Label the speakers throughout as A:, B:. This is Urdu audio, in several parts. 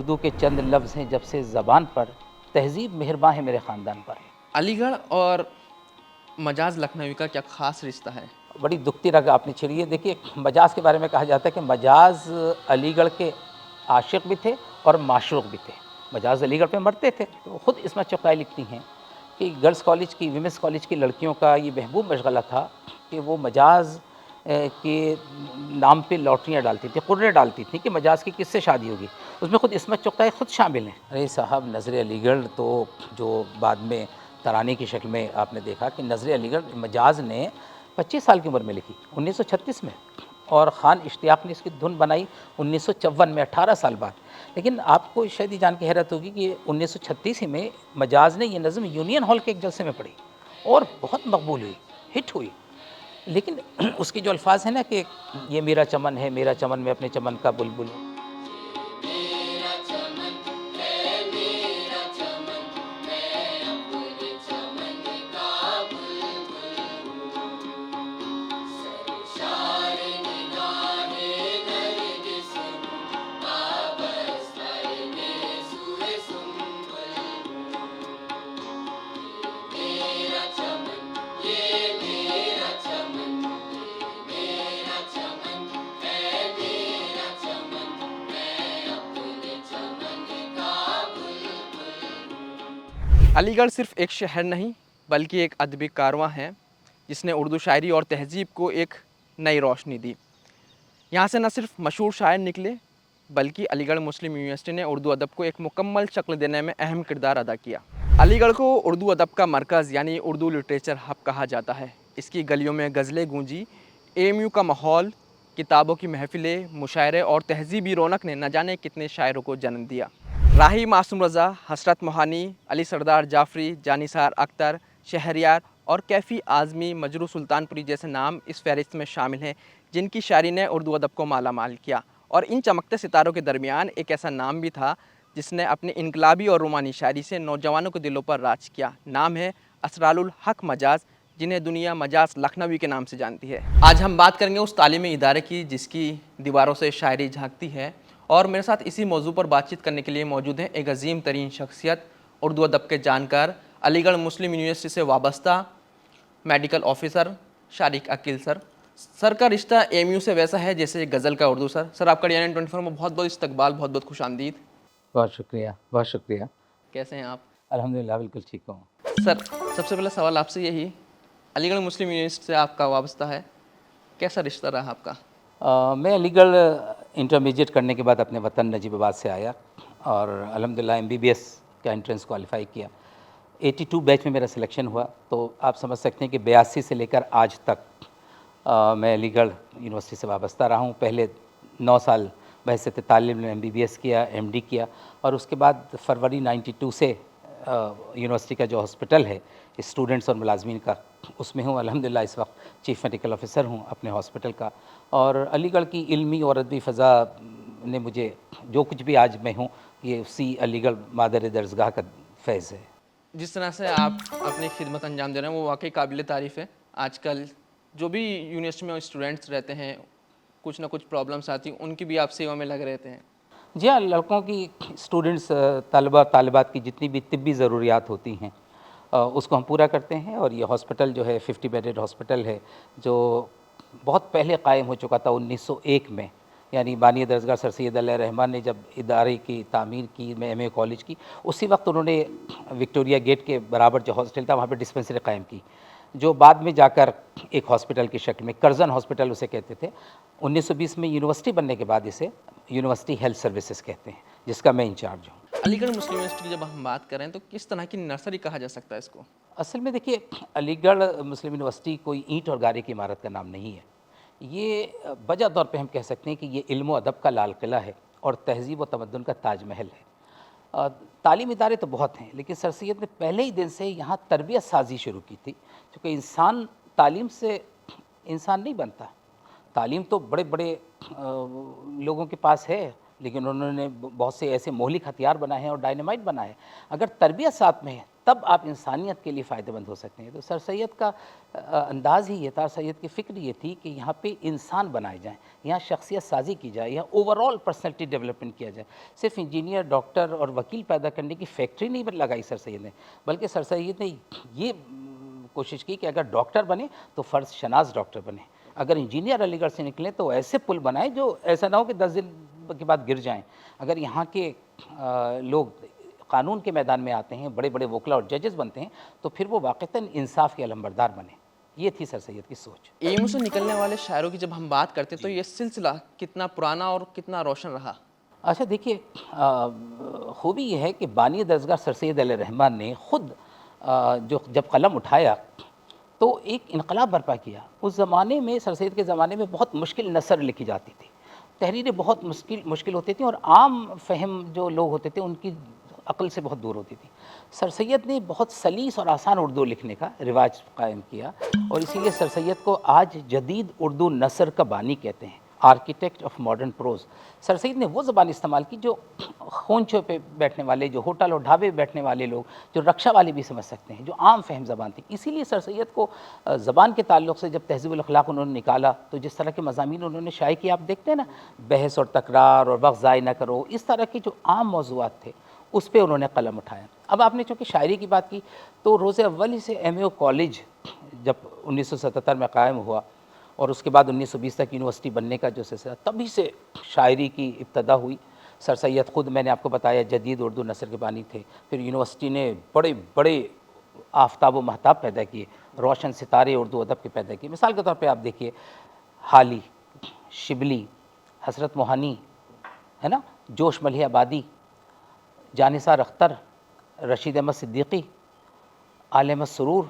A: اردو کے چند لفظ ہیں جب سے زبان پر، تہذیب مہرباں ہے میرے خاندان پر۔
B: علی گڑھ اور مجاز لکھنوی کا کیا خاص رشتہ ہے؟
A: بڑی دکھتی رگ آپ نے چھڑی ہے۔ دیکھیے مجاز کے بارے میں کہا جاتا ہے کہ مجاز علی گڑھ کے عاشق بھی تھے اور معشوق بھی تھے۔ مجاز علی گڑھ پہ مرتے تھے۔ تو خود عصمت چغتائی لکھتی ہیں کہ گرلز کالج کی، ویمنس کالج کی لڑکیوں کا یہ محبوب مشغلہ تھا کہ وہ مجاز کے نام پہ لاٹریاں ڈالتی تھیں، قرعے ڈالتی تھیں کہ مجاز کی کس سے شادی ہوگی۔ اس میں خود عصمت چغتائی خود شامل ہیں۔ ارے صاحب، نظر علی گڑھ تو جو بعد میں ترانے کی شکل میں آپ نے دیکھا کہ نظر علی گڑھ مجاز نے 25 سال کی عمر میں لکھی، 1936 میں، اور خان اشتیاق نے اس کی دھن بنائی 1954 میں، 18 سال بعد۔ لیکن آپ کو شاید یہ جان کے حیرت ہوگی کہ 1936 ہی میں مجاز نے یہ نظم یونین ہال کے ایک جلسے میں پڑھی اور بہت مقبول ہوئی، ہٹ ہوئی۔ لیکن اس کے جو الفاظ ہیں نا کہ یہ میرا چمن ہے، میرا چمن میں اپنے چمن کا بلبل ہوں۔
B: علی گڑھ صرف ایک شہر نہیں بلکہ ایک ادبی کارواں ہے جس نے اردو شاعری اور تہذیب کو ایک نئی روشنی دی۔ یہاں سے نہ صرف مشہور شاعر نکلے بلکہ علی گڑھ مسلم یونیورسٹی نے اردو ادب کو ایک مکمل شکل دینے میں اہم کردار ادا کیا۔ علی گڑھ کو اردو ادب کا مرکز یعنی اردو لٹریچر ہب کہا جاتا ہے۔ اس کی گلیوں میں غزلیں گونجی، اے ایم یو کا ماحول، کتابوں کی محفلیں، مشاعرے اور تہذیبی رونق نے نہ جانے کتنے شاعروں کو جنم دیا۔ راہی معصوم رضا، حسرت موہانی، علی سردار جعفری، جانثار اختر، شہریار اور کیفی اعظمی، مجروح سلطان پوری جیسے نام اس فہرست میں شامل ہیں جن کی شاعری نے اردو ادب کو مالا مال کیا۔ اور ان چمکتے ستاروں کے درمیان ایک ایسا نام بھی تھا جس نے اپنی انقلابی اور رومانی شاعری سے نوجوانوں کے دلوں پر راج کیا۔ نام ہے اسرار الحق مجاز، جنہیں دنیا مجاز لکھنوی کے نام سے جانتی ہے۔ آج ہم بات کریں گے اس تعلیمی ادارے کی جس کی دیواروں سے شاعری جھانکتی ہے، اور میرے ساتھ اسی موضوع پر بات چیت کرنے کے لیے موجود ہیں ایک عظیم ترین شخصیت، اردو ادب کے جانکار، علی گڑھ مسلم یونیورسٹی سے وابستہ میڈیکل آفیسر شارق عقیل سر۔ سر کا رشتہ اے ایم یو سے ویسا ہے جیسے غزل کا اردو۔ سر آپ کا DNN24 میں بہت بہت استقبال، بہت بہت خوش آمدید۔
A: بہت شکریہ، بہت شکریہ۔
B: کیسے ہیں آپ؟
A: الحمدللہ بالکل ٹھیک ہوں۔
B: سر سب سے پہلا سوال آپ سے یہی، علی گڑھ مسلم یونیورسٹی سے آپ کا وابستہ ہے، کیسا رشتہ رہا آپ کا؟
A: میں علی گڑھ انٹرمیڈیٹ کرنے کے بعد اپنے وطن نجیب آباد سے آیا اور الحمدللہ MBBS کا انٹرنس کوالیفائی کیا۔ 82 بیچ میں میرا سلیکشن ہوا، تو آپ سمجھ سکتے ہیں کہ 82 سے لے کر آج تک میں علی گڑھ یونیورسٹی سے وابستہ رہا ہوں۔ پہلے 9 سال بحیثیت طالب علم MBBS کیا، MD کیا، اور اس کے بعد فروری 92 سے یونیورسٹی کا جو ہاسپٹل ہے اسٹوڈنٹس اور ملازمین کا، اس میں ہوں۔ الحمدللہ اس وقت چیف میڈیکل آفیسر ہوں اپنے ہاسپٹل کا، اور علی گڑھ کی علمی اور ادبی فضا نے مجھے جو کچھ بھی آج میں ہوں، یہ اسی علی گڑھ مادر درسگاہ کا فیض ہے۔
B: جس طرح سے آپ اپنی خدمت انجام دے رہے ہیں وہ واقعی قابل تعریف ہے۔ آج کل جو بھی یونیورسٹی میں اسٹوڈنٹس رہتے ہیں، کچھ نہ کچھ پرابلمس آتی ہیں، ان کی بھی آپ سیوا میں لگ رہتے ہیں۔
A: جی ہاں، لڑکوں کی، اسٹوڈنٹس، طلبہ طالبات کی جتنی بھی طبی ضروریات ہوتی ہیں اس کو ہم پورا کرتے ہیں، اور یہ ہاسپٹل جو ہے 50 بیڈڈ ہاسپٹل ہے جو بہت پہلے قائم ہو چکا تھا 1901 میں، یعنی بانی درسگاہ سر سید علیہ الرحمٰن نے جب ادارے کی تعمیر کی، میں MA کالج کی، اسی وقت انہوں نے وکٹوریہ گیٹ کے برابر جو ہاسپٹل تھا وہاں پہ ڈسپنسری قائم کی، جو بعد میں جا کر ایک ہاسپٹل کی شکل میں، کرزن ہاسپٹل اسے کہتے تھے۔ 1920 میں یونیورسٹی بننے کے بعد اسے یونیورسٹی ہیلتھ سروسز کہتے ہیں، جس کا میں انچارج ہوں۔
B: علی گڑھ مسلم یونیورسٹی کی جب ہم بات کریں تو کس طرح کی نرسری کہا جا سکتا ہے اس کو؟
A: اصل میں دیکھیے، علی گڑھ مسلم یونیورسٹی کوئی اینٹ اور گارے کی عمارت کا نام نہیں ہے۔ یہ بجا طور پہ ہم کہہ سکتے ہیں کہ یہ علم و ادب کا لال قلعہ ہے اور تہذیب و تمدن کا تاج محل ہے۔ تعلیمی ادارے تو بہت ہیں، لیکن سر سید نے پہلے ہی دن سے یہاں تربیت سازی شروع کی تھی، کیونکہ انسان تعلیم سے انسان نہیں بنتا۔ تعلیم تو بڑے بڑے لوگوں کے پاس ہے، لیکن انہوں نے بہت سے ایسے مہلک ہتھیار بنائے ہیں اور ڈائنامائٹ بنا ہے۔ اگر تربیت ساتھ میں ہے تب آپ انسانیت کے لیے فائدہ مند ہو سکتے ہیں. تو سر سید کا انداز ہی یہ تھا, سر سید کی فکر یہ تھی کہ یہاں پہ انسان بنائے جائیں, یہاں شخصیت سازی کی جائے, یہاں اوور آل پرسنالٹی ڈیولپمنٹ کیا جائے. صرف انجینئر, ڈاکٹر اور وکیل پیدا کرنے کی فیکٹری نہیں لگائی سر سید نے, بلکہ سر سید نے یہ کوشش کی کہ اگر ڈاکٹر بنے تو فرض شناس ڈاکٹر بنے, اگر انجینئر علی گڑھ سے نکلیں تو ایسے پل بنائیں جو ایسا نہ ہو کہ 10 دن کے بعد گر جائیں. اگر یہاں کے لوگ قانون کے میدان میں آتے ہیں, بڑے بڑے وکلا اور ججز بنتے ہیں, تو پھر وہ واقعتاً انصاف کے علمبردار بنے. یہ تھی سر سید کی سوچ.
B: ایمو سے نکلنے والے شاعروں کی جب ہم بات کرتے ہیں تو یہ سلسلہ کتنا پرانا اور کتنا روشن رہا؟
A: اچھا دیکھیے, خوبی یہ ہے کہ بانی درسگاہ سر سید علیہ الرحمن نے خود جب قلم اٹھایا تو ایک انقلاب برپا کیا. اس زمانے میں, سر سید کے زمانے میں بہت مشکل نثر لکھی جاتی تھی, تحریریں بہت مشکل ہوتی تھیں, اور عام فہم جو لوگ ہوتے تھے ان کی عقل سے بہت دور ہوتی تھی. سر سید نے بہت سلیس اور آسان اردو لکھنے کا رواج قائم کیا, اور اسی لیے سر سید کو آج جدید اردو نثر کا بانی کہتے ہیں, آرکیٹیکٹ آف ماڈرن پروز. سر سید نے وہ زبان استعمال کی جو خونچوں پہ بیٹھنے والے, جو ہوٹل اور ڈھابے پہ بیٹھنے والے لوگ, جو رکشہ والے بھی سمجھ سکتے ہیں, جو عام فہم زبان تھی. اسی لیے سر سید کو زبان کے تعلق سے جب تہذیب الاخلاق انہوں نے نکالا تو جس طرح کے مضامین انہوں نے شائع کیا, آپ دیکھتے ہیں نا, بحث اور تکرار اور وقت ضائع نہ کرو, اس طرح کے جو عام موضوعات تھے اس پہ انہوں نے قلم اٹھایا. اب آپ نے چونکہ شاعری کی بات کی تو روز اول سے ایم اے کالج جب 1977 میں قائم ہوا, اور اس کے بعد 1920 تک یونیورسٹی بننے کا جو سلسلہ, تبھی سے شاعری کی ابتدا ہوئی. سر سید خود, میں نے آپ کو بتایا, جدید اردو نثر کے بانی تھے. پھر یونیورسٹی نے بڑے بڑے آفتاب و مہتاب پیدا کیے, روشن ستارے اردو ادب کے پیدا کیے. مثال کے طور پہ آپ دیکھیے, حالی, شبلی, حسرت موہانی, ہے نا, جوش ملیح آبادی, جانثار اختر, رشید احمد صدیقی, عالم سرور,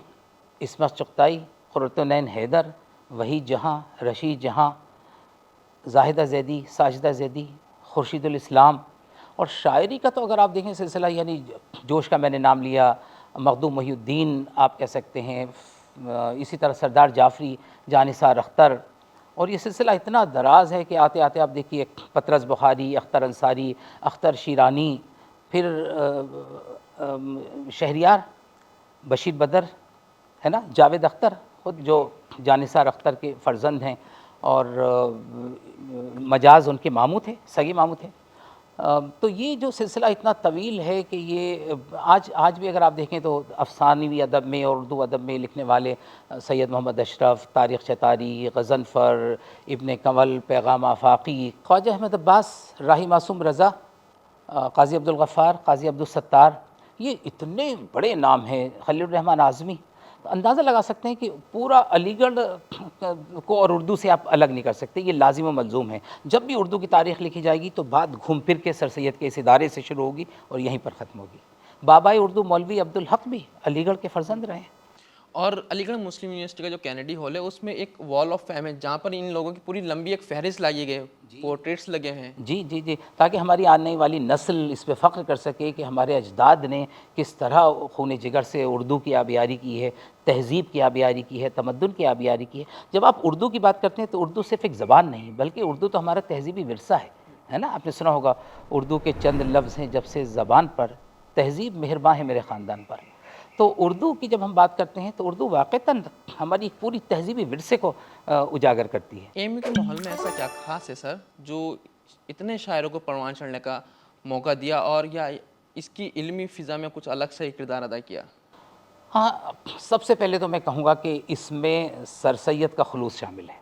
A: عصمت چغتائی, قرۃ العین حیدر, وحید جہاں, رشید جہاں, زاہدہ زیدی, ساجدہ زیدی, خورشید الاسلام. اور شاعری کا تو اگر آپ دیکھیں سلسلہ, یعنی جوش کا میں نے نام لیا, مخدوم محی الدین آپ کہہ سکتے ہیں, اسی طرح سردار جعفری, جانثار اختر, اور یہ سلسلہ اتنا دراز ہے کہ آتے آتے آپ دیکھیے پطرس بخاری, اختر انصاری, اختر شیرانی, پھر شہریار, بشیر بدر, ہے نا, جاوید اختر خود جو جانثار اختر کے فرزند ہیں, اور مجاز ان کے ماموں تھے, سگے ماموں تھے. تو یہ جو سلسلہ اتنا طویل ہے کہ یہ آج بھی اگر آپ دیکھیں تو افسانوی ادب میں اور اردو ادب میں لکھنے والے سید محمد اشرف, طارق شتاری, غضنفر, ابن کنول, پیغام آفاقی, خواجہ احمد عباس, راہی معصوم رضا, قاضی عبدالغفار, قاضی عبدالستار, یہ اتنے بڑے نام ہیں, خلیل الرحمن اعظمی. اندازہ لگا سکتے ہیں کہ پورا علی گڑھ کو اور اردو سے آپ الگ نہیں کر سکتے, یہ لازم و ملزوم ہے. جب بھی اردو کی تاریخ لکھی جائے گی تو بات گھوم پھر کے سر سید کے اس ادارے سے شروع ہوگی اور یہیں پر ختم ہوگی. بابائے اردو مولوی عبدالحق بھی علی گڑھ کے فرزند رہے ہیں.
B: اور علی گڑھ مسلم یونیورسٹی کا جو کینیڈی ہال ہے اس میں ایک وال آف فیم ہے جہاں پر ان لوگوں کی پوری لمبی ایک فہرست لائی گئی, پورٹریٹس لگے ہیں.
A: جی جی جی, تاکہ ہماری آنے والی نسل اس پہ فخر کر سکے کہ ہمارے اجداد نے کس طرح خون جگر سے اردو کی آبیاری کی ہے, تہذیب کی آبیاری کی ہے, تمدن کی آبیاری کی ہے. جب آپ اردو کی بات کرتے ہیں تو اردو صرف ایک زبان نہیں بلکہ اردو تو ہمارا تہذیبی ورثہ ہے نا. آپ نے سنا ہوگا اردو کے چند لفظ ہیں جب سے زبان پر, تہذیب مہرباں ہے میرے خاندان پر. تو اردو کی جب ہم بات کرتے ہیں تو اردو واقعتاً ہماری پوری تہذیبی ورثے کو اجاگر کرتی ہے.
B: ایم یو کے ماحول میں ایسا کیا خاص ہے سر جو اتنے شاعروں کو پروان چڑھنے کا موقع دیا, اور یا اس کی علمی فضا میں کچھ الگ سے کردار ادا کیا؟
A: ہاں, سب سے پہلے تو میں کہوں گا کہ اس میں سر سید کا خلوص شامل ہے.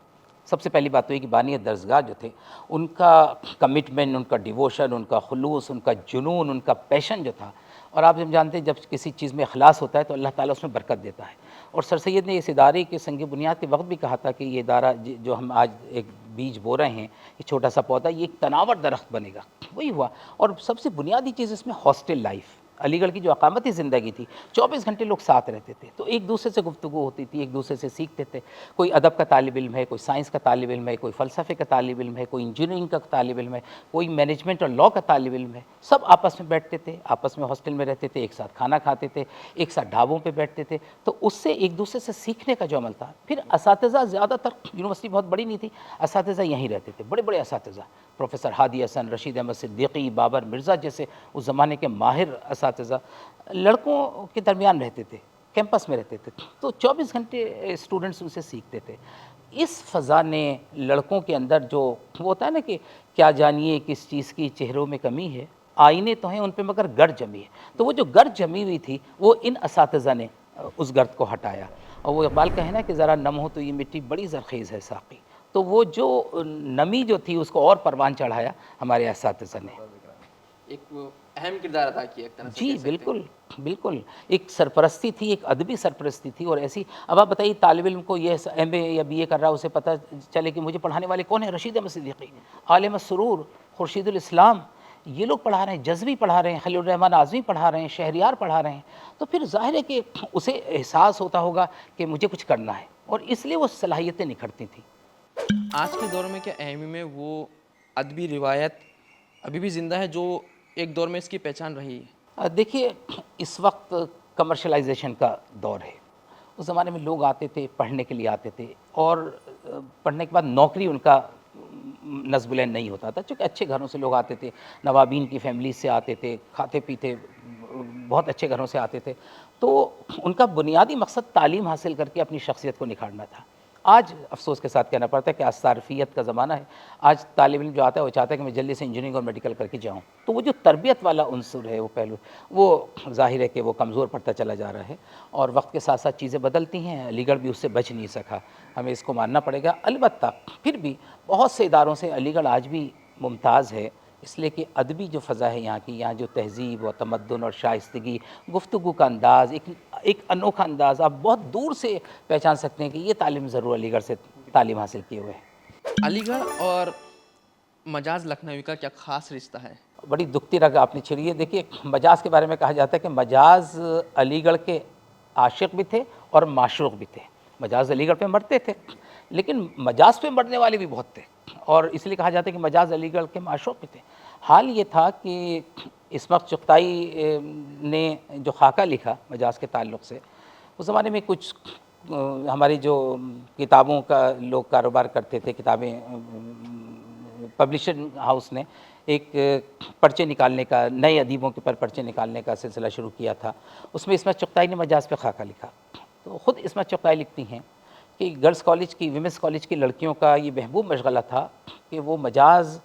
A: سب سے پہلی بات تو یہ کہ بانی درسگاہ جو تھے ان کا کمٹمنٹ, ان کا ڈیووشن, ان کا خلوص, ان کا جنون, ان کا پیشن جو تھا. اور آپ جب جانتے ہیں جب کسی چیز میں اخلاص ہوتا ہے تو اللہ تعالیٰ اس میں برکت دیتا ہے. اور سر سید نے اس ادارے کے سنگ بنیاد کے وقت بھی کہا تھا کہ یہ ادارہ جو ہم آج ایک بیج بو رہے ہیں, یہ چھوٹا سا پودا, یہ ایک تناور درخت بنے گا. وہی ہوا. اور سب سے بنیادی چیز اس میں ہاسٹل لائف, علی گڑھ کی جو اقامتی زندگی تھی, 24 گھنٹے لوگ ساتھ رہتے تھے, تو ایک دوسرے سے گفتگو ہوتی تھی, ایک دوسرے سے سیکھتے تھے. کوئی ادب کا طالب علم ہے, کوئی سائنس کا طالب علم ہے, کوئی فلسفے کا طالب علم ہے, کوئی انجینئرنگ کا طالب علم ہے, کوئی مینجمنٹ اور لاء کا طالب علم ہے. سب آپس میں بیٹھتے تھے, آپس میں ہاسٹل میں رہتے تھے, ایک ساتھ کھانا کھاتے تھے, ایک ساتھ ڈھابوں پہ بیٹھتے تھے. تو اس سے ایک دوسرے سے سیکھنے کا جو عمل تھا. پھر اساتذہ زیادہ تر, یونیورسٹی بہت بڑی نہیں تھی, اساتذہ یہیں رہتے تھے, بڑے بڑے اساتذہ, پروفیسر ہادی حسن, رشید احمد صدیقی, بابر مرزا جیسے اس زمانے کے ماہر اساتذہ اساتذہ لڑکوں کے درمیان رہتے تھے، کیمپس میں رہتے تھے، تو 24 گھنٹے اسٹوڈنٹس ان سے سیکھتے تھے۔ اس فضا نے لڑکوں کے اندر جو وہ ہوتا ہے نا کہ کیا جانیے کس چیز کی چہروں میں کمی ہے، آئینے تو ہیں ان پہ مگر گرد جمی ہے، تو وہ جو گرد جمی ہوئی تھی وہ ان اساتذہ نے اس گرد کو ہٹایا۔ اور وہ اقبال کا ہے نا کہ ذرا نم ہو تو یہ مٹی بڑی زرخیز ہے ساقی، تو وہ جو نمی جو تھی اس کو اور پروان چڑھایا ہمارے اساتذہ نے۔
B: ایک اہم کردار ادا کیا ایک طرح سے
A: جی
B: کہہ سکتے ہیں۔
A: بالکل بالکل، ایک سرپرستی تھی، ایک ادبی سرپرستی تھی، اور ایسی اب آپ بتائیے طالب علم کو یہ ایم اے یا بی اے کر رہا ہے، اسے پتہ چلے کہ مجھے پڑھانے والے کون ہیں، رشید احمد صدیقی، عالم السرور، خورشید الاسلام، یہ لوگ پڑھا رہے ہیں، جزوی پڑھا رہے ہیں، خلیل الرحمن اعظمی پڑھا رہے ہیں، شہریار پڑھا رہے ہیں، تو پھر ظاہر ہے کہ اسے احساس ہوتا ہوگا کہ مجھے کچھ کرنا ہے، اور اس لیے وہ صلاحیتیں نکھرتی تھیں۔
B: آج کے دور میں کیا اے ایم یو میں وہ ادبی روایت ابھی بھی زندہ ہے جو ایک دور میں اس کی پہچان رہی ہے؟
A: دیکھیے اس وقت کمرشلائزیشن کا دور ہے، اس زمانے میں لوگ آتے تھے، پڑھنے کے لیے آتے تھے، اور پڑھنے کے بعد نوکری ان کا نصب العین نہیں ہوتا تھا، چونکہ اچھے گھروں سے لوگ آتے تھے، نوابین کی فیملیز سے آتے تھے، کھاتے پیتے بہت اچھے گھروں سے آتے تھے، تو ان کا بنیادی مقصد تعلیم حاصل کر کے اپنی شخصیت کو نکھارنا تھا۔ آج افسوس کے ساتھ کہنا پڑتا ہے کہ آج صارفیت کا زمانہ ہے، آج طالب علم جو آتا ہے وہ چاہتا ہے کہ میں جلدی سے انجینئرنگ اور میڈیکل کر کے جاؤں، تو وہ جو تربیت والا عنصر ہے، وہ پہلو، وہ ظاہر ہے کہ وہ کمزور پڑتا چلا جا رہا ہے، اور وقت کے ساتھ ساتھ چیزیں بدلتی ہیں، علی گڑھ بھی اس سے بچ نہیں سکا، ہمیں اس کو ماننا پڑے گا۔ البتہ پھر بھی بہت سے اداروں سے علی گڑھ آج بھی ممتاز ہے، اس لیے کہ ادبی جو فضا ہے یہاں کی، یہاں جو تہذیب و تمدن اور شائستگی، گفتگو کا انداز، ایک انوکھا انداز، آپ بہت دور سے پہچان سکتے ہیں کہ یہ تعلیم ضرور علی گڑھ سے تعلیم حاصل کیے ہوئے ہیں۔
B: علی گڑھ اور مجاز لکھنوی کا کیا خاص رشتہ ہے؟
A: بڑی دکھتی رگ آپ نے چھڑی ہے۔ دیکھیے مجاز کے بارے میں کہا جاتا ہے کہ مجاز علی گڑھ کے عاشق بھی تھے اور معشوق بھی تھے۔ مجاز علی گڑھ پہ مرتے تھے، لیکن مجاز پہ مرنے والے بھی بہت تھے، اور اس لیے کہا جاتا ہے کہ مجاز علی گڑھ کے معشوق بھی تھے۔ حال یہ تھا کہ اسمت چغتائی نے جو خاکہ لکھا مجاز کے تعلق سے، اس زمانے میں کچھ ہماری جو کتابوں کا لوگ کاروبار کرتے تھے، کتابیں پبلشر ہاؤس نے ایک پرچے نکالنے کا، نئے ادیبوں کے پر پرچے نکالنے کا سلسلہ شروع کیا تھا، اس میں اسمت چغتائی نے مجاز پہ خاکہ لکھا، تو خود اسمت چغتائی لکھتی ہیں کہ گرلز کالج کی، ویمنس کالج کی لڑکیوں کا یہ محبوب مشغلہ تھا کہ وہ مجاز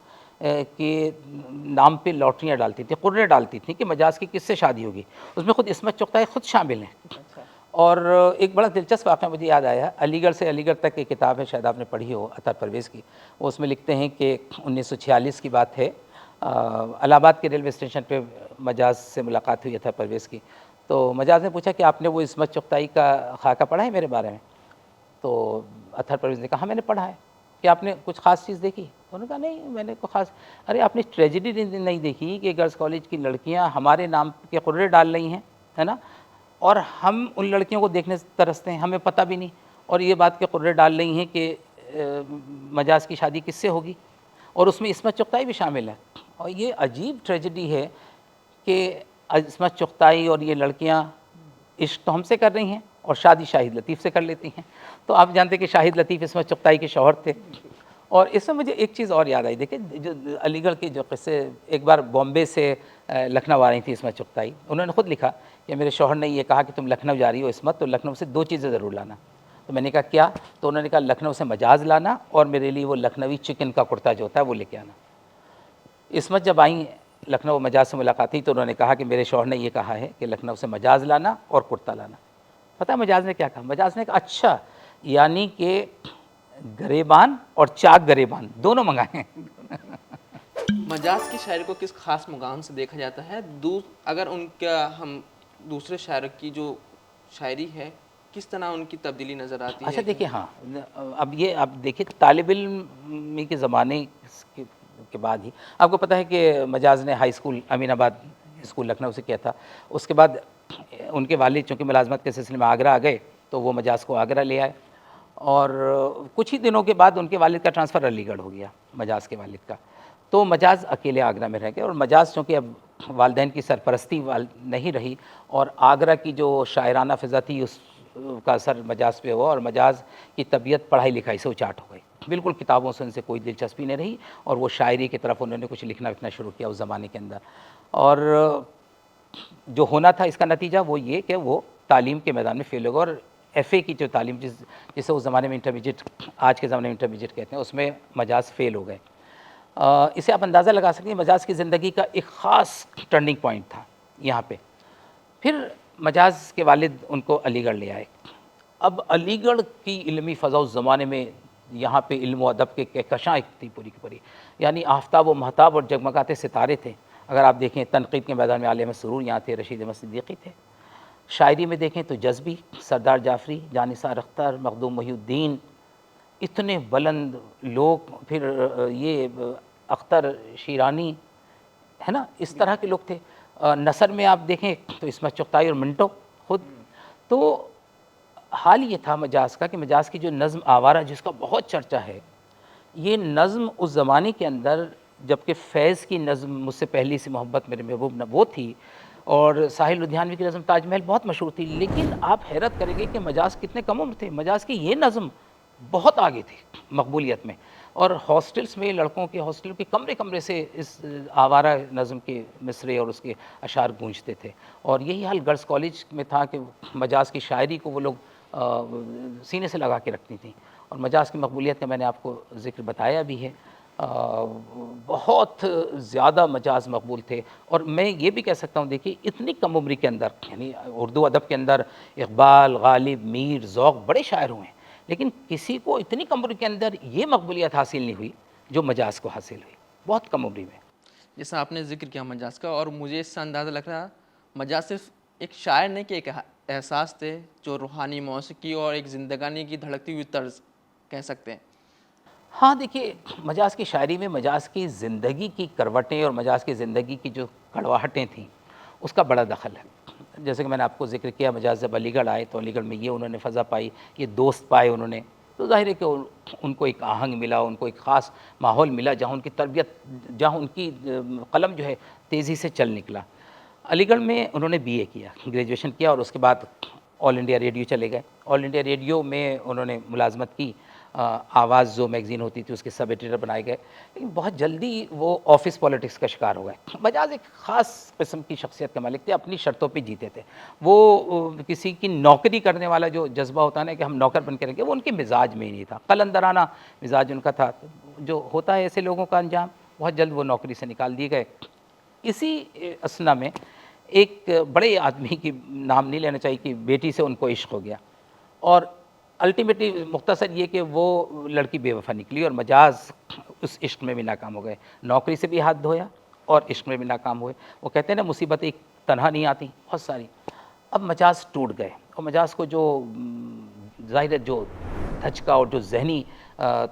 A: کے نام پہ لاٹریاں ڈالتی تھیں، قرعے ڈالتی تھیں کہ مجاز کی کس سے شادی ہوگی، اس میں خود اسمت چغتائی خود شامل ہیں۔ اور ایک بڑا دلچسپ واقعہ مجھے یاد آیا، علی گڑھ سے علی گڑھ تک ایک کتاب ہے، شاید آپ نے پڑھی ہو، اطہر پرویز کی، وہ اس میں لکھتے ہیں کہ 1946 کی بات ہے، الہ آباد کے ریلوے اسٹیشن پہ مجاز سے ملاقات ہوئی اطہر پرویز کی، تو مجاز نے پوچھا کہ آپ نے وہ اسمت چغتائی کا خاکہ پڑھا ہے میرے بارے میں؟ تو اطہر پرویز نے کہا ہاں میں نے پڑھا ہے، کہ آپ نے کچھ خاص چیز دیکھی؟ تو انہوں نے کہا نہیں میں نے کوئی خاص، ارے آپ نے ٹریجڈی نہیں دیکھی کہ گرلز کالج کی لڑکیاں ہمارے نام کے قرعے ڈال رہی ہیں، ہے نا، اور ہم ان لڑکیوں کو دیکھنے سے ترستے ہیں، ہمیں پتہ بھی نہیں، اور یہ بات کہ قرعے ڈال رہی ہیں کہ مجاز کی شادی کس سے ہوگی، اور اس میں اسمت چغتائی بھی شامل ہے۔ اور یہ عجیب ٹریجڈی ہے کہ عصمت چغتائی اور یہ لڑکیاں عشق تو ہم سے کر رہی ہیں اور شادی شاہد لطیف سے کر لیتی ہیں، تو آپ جانتے کہ شاہد لطیف عصمت چغتائی کے شوہر تھے۔ اور اس میں مجھے ایک چیز اور یاد آئی، دیکھیں جو علی گڑھ کے جو قصے، ایک بار بامبے سے لکھنؤ آ رہی تھی عصمت چغتائی، انہوں نے خود لکھا کہ میرے شوہر نے یہ کہا کہ تم لکھنؤ جا رہی ہو عصمت، تو لکھنؤ سے 2 چیزیں ضرور لانا، تو میں نے کہا کیا؟ تو انہوں نے کہا لکھنؤ سے مجاز لانا اور میرے لیے وہ لکھنوی چکن کا کرتا جو ہوتا ہے وہ لے کے آنا۔ عصمت جب آئیں لکھنؤ مجاز سے ملاقات ہوئی تو انہوں نے کہا کہ میرے شوہر نے یہ کہا ہے کہ لکھنؤ سے مجاز لانا اور کرتا لانا۔ پتہ ہے مجاز نے کیا کہا؟ مجاز نے کہا اچھا یعنی کہ گریبان اور چاک گریبان دونوں منگائے ہیں۔
B: مجاز کی شاعری کو کس خاص مقام سے دیکھا جاتا ہے؟ اگر ان کا ہم دوسرے شاعر کی جو شاعری ہے کس طرح ان کی تبدیلی نظر آتی ہے؟
A: اچھا دیکھیں ہاں، اب دیکھیں طالب علم کے زمانے کے بعد ہی آپ کو پتہ ہے کہ مجاز نے ہائی اسکول امین آباد اسکول لکھنؤ سے کیا تھا، اس کے بعد ان کے والد چونکہ ملازمت کے سلسلے میں آگرہ آ گئے تو وہ مجاز کو آگرہ لے آئے، اور کچھ ہی دنوں کے بعد ان کے والد کا ٹرانسفر علی گڑھ ہو گیا، مجاز کے والد کا، تو مجاز اکیلے آگرہ میں رہ گئے، اور مجاز چونکہ اب والدین کی سرپرستی نہیں رہی، اور آگرہ کی جو شاعرانہ فضا تھی اس کا اثر مجاز پہ ہوا، اور مجاز کی طبیعت پڑھائی لکھائی سے اچاٹ ہو گئی، بالکل کتابوں سے ان سے کوئی دلچسپی نہیں رہی، اور وہ شاعری کی طرف انہوں نے کچھ لکھنا شروع کیا اس زمانے کے اندر۔ اور جو ہونا تھا اس کا نتیجہ وہ یہ کہ وہ تعلیم کے میدان میں فیل ہوگا، اور ایف اے کی جو تعلیم جسے اس زمانے میں انٹرمیڈیٹ، آج کے زمانے میں انٹرمیڈیٹ کہتے ہیں، اس میں مجاز فیل ہو گئے۔ اسے آپ اندازہ لگا سکتے ہیں مجاز کی زندگی کا ایک خاص ٹرننگ پوائنٹ تھا یہاں پہ۔ پھر مجاز کے والد ان کو علی گڑھ لے آئے۔ اب علی گڑھ کی علمی فضا اس زمانے میں یہاں پہ علم و ادب کے کہکشاں تھی پوری کی پوری، یعنی آفتاب و مہتاب اور جگمگاتے ستارے تھے۔ اگر آپ دیکھیں تنقید کے میدان میں عالم مسرور یہاں تھے، رشید احمد صدیقی تھے، شاعری میں دیکھیں تو جذبی، سردار جعفری، جانثار اختر، مخدوم محی الدین، اتنے بلند لوگ، پھر یہ اختر شیرانی، ہے نا، اس طرح کے لوگ تھے۔ نثر میں آپ دیکھیں تو عصمت چغتائی اور منٹو خود۔ تو حال یہ تھا مجاز کا کہ مجاز کی جو نظم آوارہ جس کا بہت چرچا ہے، یہ نظم اس زمانے کے اندر، جبکہ فیض کی نظم مجھ سے پہلی سی محبت میرے محبوب وہ تھی، اور ساحل لدھیانوی کی نظم تاج محل بہت مشہور تھی، لیکن آپ حیرت کریں گے کہ مجاز کتنے کم عمر تھے۔ مجاز کی یہ نظم بہت آگے تھی مقبولیت میں، اور ہاسٹلس میں، لڑکوں کے ہاسٹل کے کمرے کمرے سے اس آوارہ نظم کے مصرے اور اس کے اشعار گونجتے تھے۔ اور یہی حال گرلس کالج میں تھا کہ مجاز کی شاعری کو وہ لوگ سینے سے لگا کے رکھتی تھیں، اور مجاز کی مقبولیت کا میں نے آپ کو ذکر بتایا بھی ہے۔ بہت زیادہ مجاز مقبول تھے، اور میں یہ بھی کہہ سکتا ہوں، دیکھیے اتنی کم عمری کے اندر، یعنی اردو ادب کے اندر اقبال، غالب، میر، ذوق بڑے شاعر ہوئے ہیں، لیکن کسی کو اتنی کم عمری کے اندر یہ مقبولیت حاصل نہیں ہوئی جو مجاز کو حاصل ہوئی، بہت کم عمری میں۔
B: جیسا آپ نے ذکر کیا مجاز کا، اور مجھے اس سے اندازہ لگ رہا مجاز صرف ایک شاعر نہیں کہ ایک احساس تھے جو روحانی موسیقی اور ایک زندگانی کی دھڑکتی ہوئی طرز کہہ سکتے ہیں۔
A: ہاں دیکھیے، مجاز کی شاعری میں مجاز کی زندگی کی کروٹیں اور مجاز کی زندگی کی جو کڑواہٹیں تھیں اس کا بڑا دخل ہے۔ جیسے کہ میں نے آپ کو ذکر کیا، مجاز جب علی گڑھ آئے تو علی گڑھ میں یہ انہوں نے فضا پائی، یہ دوست پائے انہوں نے، تو ظاہر ہے کہ ان کو ایک آہنگ ملا، ان کو ایک خاص ماحول ملا جہاں ان کی تربیت، جہاں ان کی قلم جو ہے تیزی سے چل نکلا۔ علی گڑھ میں انہوں نے بی اے کیا، گریجویشن کیا، اور اس کے بعد آل انڈیا ریڈیو چلے گئے۔ آل انڈیا ریڈیو میں انہوں نے ملازمت کی، آواز جو میگزین ہوتی تھی اس کے سب ایڈیٹر بنائے گئے، لیکن بہت جلدی وہ آفس پالیٹکس کا شکار ہو گئے۔ مجاز ایک خاص قسم کی شخصیت کے مالک تھے، اپنی شرطوں پہ جیتے تھے۔ وہ کسی کی نوکری کرنے والا جو جذبہ ہوتا ہے نا کہ ہم نوکر بن کے رہیں گے، وہ ان کے مزاج میں ہی نہیں تھا۔ قلندرانہ مزاج ان کا تھا، جو ہوتا ہے ایسے لوگوں کا انجام، بہت جلد وہ نوکری سے نکال دیے گئے۔ اسی اثنا میں ایک بڑے آدمی کی نام نہیں لینا چاہیے کہ بیٹی سے ان کو عشق ہو گیا، اور الٹیمیٹلی مختصر یہ کہ وہ لڑکی بے وفا نکلی، اور مجاز اس عشق میں بھی ناکام ہو گئے۔ نوکری سے بھی ہاتھ دھویا اور عشق میں بھی ناکام ہوئے۔ وہ کہتے ہیں نا مصیبت ایک تنہا نہیں آتی، بہت ساری۔ اب مجاز ٹوٹ گئے، اور مجاز کو جو ظاہر ہے جو دھچکا اور جو ذہنی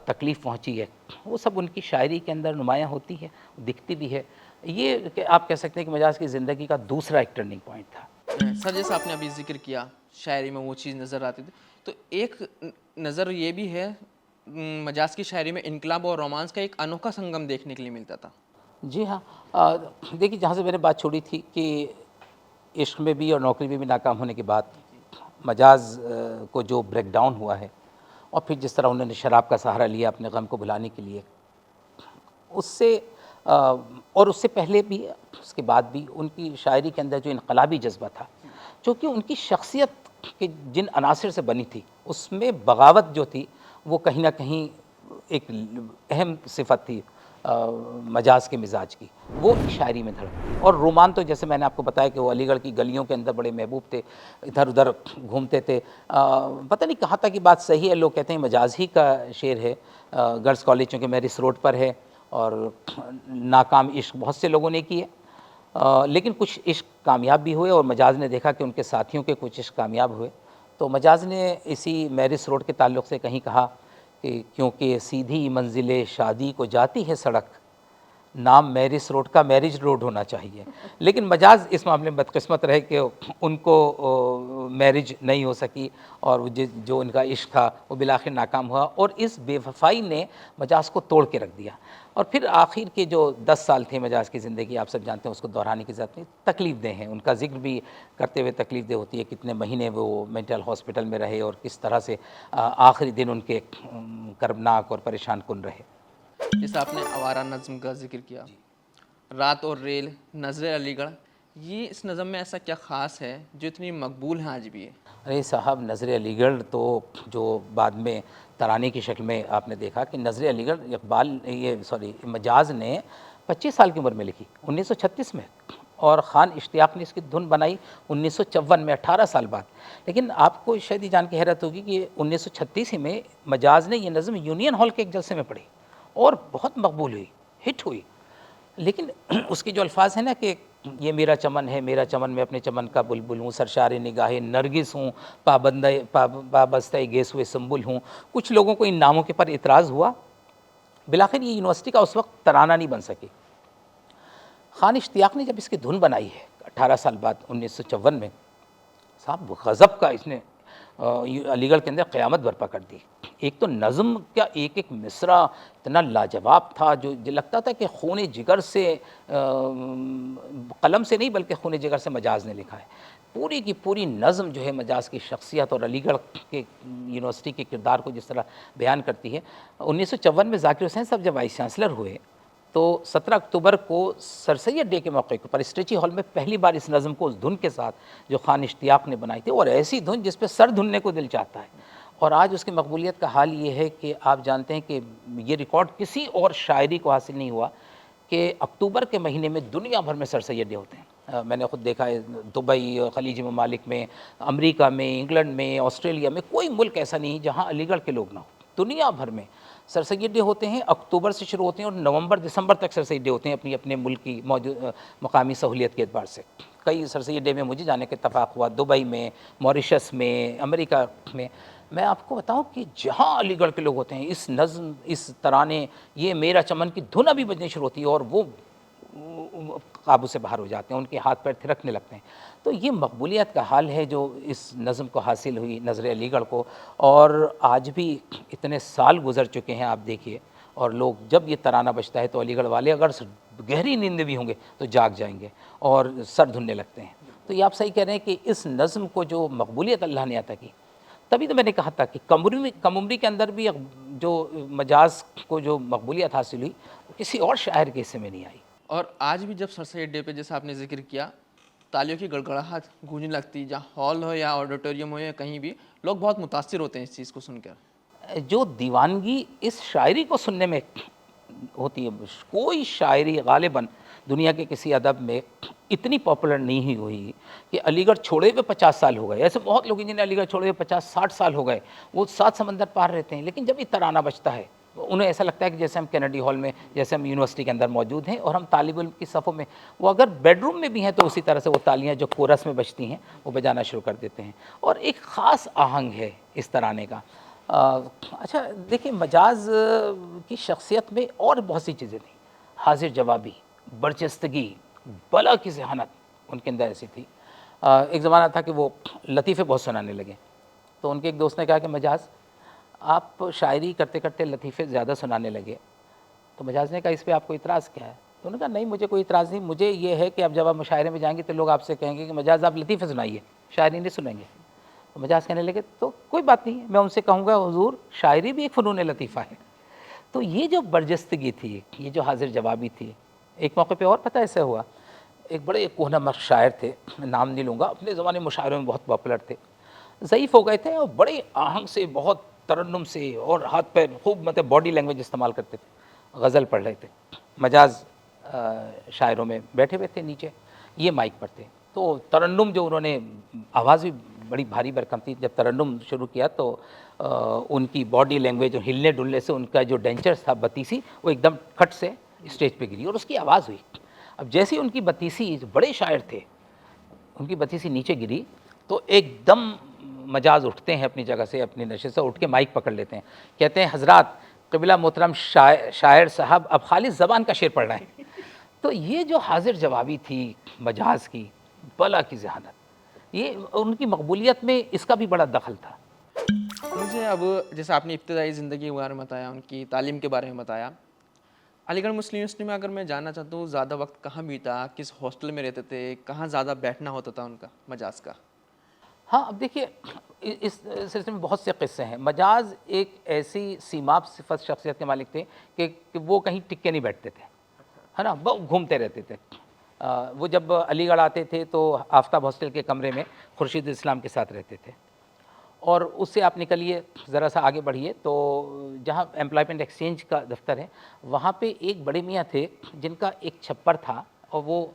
A: تکلیف پہنچی ہے وہ سب ان کی شاعری کے اندر نمایاں ہوتی ہے، دکھتی بھی ہے۔ یہ کہ آپ کہہ سکتے ہیں کہ مجاز کی زندگی کا دوسرا ایک ٹرننگ پوائنٹ تھا۔
B: سر جیسا آپ نے ابھی ذکر کیا شاعری میں وہ چیز نظر آتی تھی، تو ایک نظر یہ بھی ہے مجاز کی شاعری میں انقلاب اور رومانس کا ایک انوکھا سنگم دیکھنے کے لیے ملتا تھا۔
A: جی ہاں، دیکھیے جہاں سے میں نے بات چھوڑی تھی کہ عشق میں بھی اور نوکری میں بھی ناکام ہونے کے بعد مجاز کو جو بریک ڈاؤن ہوا ہے، اور پھر جس طرح انہوں نے شراب کا سہارا لیا اپنے غم کو بھلانے کے لیے، اس سے اور اس سے پہلے بھی، اس کے بعد بھی ان کی شاعری کے اندر جو انقلابی جذبہ تھا، جو کہ ان کی شخصیت کے جن عناصر سے بنی تھی، اس میں بغاوت جو تھی وہ کہیں نہ کہیں ایک اہم صفت تھی مجاز کے مزاج کی، وہ شاعری میں دھڑکتی۔ اور رومان تو جیسے میں نے آپ کو بتایا کہ وہ علی گڑھ کی گلیوں کے اندر بڑے محبوب تھے، ادھر ادھر گھومتے تھے۔ پتہ نہیں کہاں تک یہ بات صحیح ہے، لوگ کہتے ہیں مجاز ہی کا شعر ہے۔ گرلس کالج چونکہ میرس روڈ پر ہے، اور ناکام عشق بہت سے لوگوں نے کیے، لیکن کچھ عشق کامیاب بھی ہوئے، اور مجاز نے دیکھا کہ ان کے ساتھیوں کے کچھ عشق کامیاب ہوئے، تو مجاز نے اسی میرس روڈ کے تعلق سے کہیں کہا کہ کیونکہ سیدھی منزل شادی کو جاتی ہے سڑک، نام میرس روڈ کا میرج روڈ ہونا چاہیے۔ لیکن مجاز اس معاملے میں بدقسمت رہے کہ ان کو میرج نہیں ہو سکی، اور جو ان کا عشق تھا وہ بالآخر ناکام ہوا، اور اس بے وفائی نے مجاز کو توڑ کے رکھ دیا۔ اور پھر آخر کے جو 10 سال تھے مجاز کی زندگی، آپ سب جانتے ہیں، اس کو دہرانے کی ضرورت نہیں، تکلیف دہ ہیں، ان کا ذکر بھی کرتے ہوئے تکلیف دہ ہوتی ہے، کتنے مہینے وہ مینٹل ہاسپٹل میں رہے، اور کس طرح سے آخری دن ان کے کربناک اور پریشان کن رہے۔
B: جیسا آپ نے آوارہ نظم کا ذکر کیا، رات اور ریل، نظر علی گڑھ، یہ اس نظم میں ایسا کیا خاص ہے جو اتنی مقبول ہیں آج بھی ہے؟
A: ارے صاحب، نظر علی گڑھ تو جو بعد میں ترانے کی شکل میں آپ نے دیکھا کہ نظر علی گڑھ اقبال مجاز نے 25 سال کی عمر میں لکھی، 1936 میں، اور خان اشتیاق نے اس کی دھن بنائی 1954 میں، 18 سال بعد۔ لیکن آپ کو شاید یہ جان کے حیرت ہوگی کہ 1936 ہی میں مجاز نے یہ نظم یونین ہال کے ایک جلسے میں پڑھی اور بہت مقبول ہوئی، ہٹ ہوئی۔ لیکن اس کے جو الفاظ ہیں نا کہ یہ میرا چمن ہے، میرا چمن میں اپنے چمن کا بلبل ہوں، سرشار نگاہ نرگس ہوں، پابستہ گیس ہوئے سنبل ہوں، کچھ لوگوں کو ان ناموں کے پر اعتراض ہوا۔ بالآخر یہ یونیورسٹی کا اس وقت ترانہ نہیں بن سکی۔ خان اشتیاق نے جب اس کی دھن بنائی ہے 18 سال بعد 1954 میں، صاحب غضب کا اس نے علی گڑھ کے اندر قیامت برپا کر دی۔ ایک تو نظم کا ایک ایک مصرع اتنا لاجواب تھا جو لگتا تھا کہ خون جگر سے، قلم سے نہیں بلکہ خون جگر سے مجاز نے لکھا ہے۔ پوری کی پوری نظم جو ہے مجاز کی شخصیت اور علی گڑھ کے یونیورسٹی کے کردار کو جس طرح بیان کرتی ہے۔ 1954 میں ذاکر حسین صاحب جب وائس چانسلر ہوئے تو 17 اکتوبر کو سر سید ڈے کے موقع پر اسٹریچی ہال میں پہلی بار اس نظم کو اس دھن کے ساتھ جو خان اشتیاق نے بنائی تھی، اور ایسی دھن جس پہ سر دھننے کو دل چاہتا ہے۔ اور آج اس کی مقبولیت کا حال یہ ہے کہ آپ جانتے ہیں کہ یہ ریکارڈ کسی اور شاعری کو حاصل نہیں ہوا کہ اکتوبر کے مہینے میں دنیا بھر میں سر سید ڈے ہوتے ہیں۔ میں نے خود دیکھا ہے دبئی، خلیجی ممالک میں، امریکہ میں، انگلینڈ میں، آسٹریلیا میں، کوئی ملک ایسا نہیں جہاں علی گڑھ کے لوگ نہ ہوں۔ دنیا بھر میں سر سید ڈے ہوتے ہیں، اکتوبر سے شروع ہوتے ہیں اور نومبر دسمبر تک سر سید ڈے ہوتے ہیں، اپنی اپنے ملک کی موجود مقامی سہولیت کے اعتبار سے۔ کئی سر سید ڈے میں مجھے جانے کا اتفاق ہوا، دبئی میں، موریشس میں، امریکہ میں۔ میں آپ کو بتاؤں کہ جہاں علی گڑھ کے لوگ ہوتے ہیں، اس نظم، اس ترانے، یہ میرا چمن کی دھن ابھی بجنی شروع ہوتی ہے اور وہ قابو سے باہر ہو جاتے ہیں، ان کے ہاتھ پیر تھرکنے لگتے ہیں۔ تو یہ مقبولیت کا حال ہے جو اس نظم کو حاصل ہوئی نظر علی گڑھ کو، اور آج بھی اتنے سال گزر چکے ہیں آپ دیکھیے، اور لوگ جب یہ ترانہ بجتا ہے تو علی گڑھ والے اگر گہری نیند بھی ہوں گے تو جاگ جائیں گے اور سر دھننے لگتے ہیں۔ تو یہ آپ صحیح کہہ رہے ہیں کہ اس نظم کو جو مقبولیت اللہ نے عطا کی، تبھی تو میں نے کہا تھا کہ کم عمری کے اندر بھی جو مجاز کو جو مقبولیت حاصل ہوئی وہ کسی اور شاعر کے حصے میں نہیں آئی۔
B: اور آج بھی جب سر سید ڈے پہ جیسا آپ نے ذکر کیا، تالیوں کی گڑگڑاہٹ گونجنے لگتی، جہاں ہال ہو یا آڈیٹوریم ہو یا کہیں بھی، لوگ بہت متاثر ہوتے ہیں اس چیز کو سن کر۔
A: جو دیوانگی اس شاعری کو سننے میں ہوتی ہے، کوئی شاعری غالباً دنیا کے کسی ادب میں اتنی پاپولر نہیں ہوئی کہ علی گڑھ چھوڑے ہوئے 50 سال ہو گئے۔ ایسے بہت لوگ ہیں جنہیں علی گڑھ چھوڑے ہوئے 50-60 سال ہو گئے، وہ 7 سمندر پار رہتے ہیں، لیکن جب یہ ترانہ بجتا ہے انہیں ایسا لگتا ہے کہ جیسے ہم کینیڈی ہال میں، جیسے ہم یونیورسٹی کے اندر موجود ہیں اور ہم طالب علم کی صفوں میں، وہ اگر بیڈ روم میں بھی ہیں تو اسی طرح سے وہ تالیاں جو کورس میں بجتی ہیں وہ بجانا شروع کر دیتے ہیں، اور ایک خاص آہنگ ہے اس ترانے کا۔ اچھا دیکھیں، مجاز کی شخصیت میں اور بہت سی چیزیں تھیں، حاضر جوابی، برجستگی، بلا کی ذہانت ان کے اندر ایسی تھی۔ ایک زمانہ تھا کہ وہ لطیفے بہت سنانے لگے، تو ان کے ایک دوست نے کہا کہ مجاز آپ شاعری کرتے کرتے لطیفے زیادہ سنانے لگے، تو مجاز نے کہا اس پہ آپ کو اعتراض کیا ہے؟ تو انہوں نے کہا نہیں، مجھے کوئی اعتراض نہیں، مجھے یہ ہے کہ اب جب آپ مشاعرے میں جائیں گے تو لوگ آپ سے کہیں گے کہ مجاز آپ لطیفے سنائیے، شاعری نہیں سنیں گے۔ تو مجاز کہنے لگے تو کوئی بات نہیں، میں ان سے کہوں گا حضور شاعری بھی ایک فنون لطیفہ ہے۔ تو یہ جو برجستگی تھی، یہ جو حاضر جوابی تھی، ایک موقع پہ اور پتہ ایسا ہوا، ایک بڑے کوہنہ مخ شاعر تھے، میں نام نہیں لوں گا، اپنے زمانے مشاعروں میں بہت پاپولر تھے، ضعیف ہو گئے تھے اور بڑے آہنگ سے، بہت ترنم سے اور ہاتھ پیر خوب مطلب باڈی لینگویج استعمال کرتے تھے، غزل پڑھ رہے تھے۔ مجاز شاعروں میں بیٹھے ہوئے تھے نیچے، یہ مائک پر تھے، تو ترنم جو انہوں نے، آواز بھی بڑی بھاری بھرکم تھی، جب ترنم شروع کیا تو ان کی باڈی لینگویج اور ہلنے ڈلنے سے ان کا جو ڈینچر تھا بتیسی، وہ ایک دم کھٹ سے اسٹیج پہ گری اور اس کی آواز ہوئی۔ اب جیسے ان کی بتیسی، بڑے شاعر تھے، ان کی بتیسی نیچے گری تو ایک دم مجاز اٹھتے ہیں اپنی جگہ سے، اپنی نشست سے اٹھ کے مائک پکڑ لیتے ہیں، کہتے ہیں حضرات قبلہ محترم شاعر صاحب اب خالص زبان کا شعر پڑھ رہے ہیں۔ تو یہ جو حاضر جوابی تھی مجاز کی، بلا کی ذہانت، یہ ان کی مقبولیت میں اس کا بھی بڑا دخل تھا۔
B: مجھے اب جیسے آپ نے ابتدائی زندگی کے بارے میں بتایا، ان کی تعلیم کے بارے میں بتایا، علی گڑھ مسلم یونیورسٹی میں اگر میں جاننا چاہتا ہوں زیادہ وقت کہاں بیتا، کس ہاسٹل میں رہتے تھے، کہاں زیادہ بیٹھنا ہوتا تھا ان کا مجاز کا؟
A: ہاں اب دیکھیے، اس سلسلے میں بہت سے قصے ہیں۔ مجاز ایک ایسی سیماب صفت شخصیت کے مالک تھے کہ وہ کہیں ٹک کے نہیں بیٹھتے تھے، ہے نا، بہت گھومتے رہتے تھے۔ وہ جب علی گڑھ آتے تھے تو آفتاب ہاسٹل کے کمرے میں خورشید اسلام کے ساتھ رہتے تھے، اور اس سے آپ نکلیے ذرا سا آگے بڑھیے تو جہاں امپلائمنٹ ایکسچینج کا دفتر ہے وہاں پہ ایک بڑے میاں تھے جن کا ایک چھپر تھا، اور وہ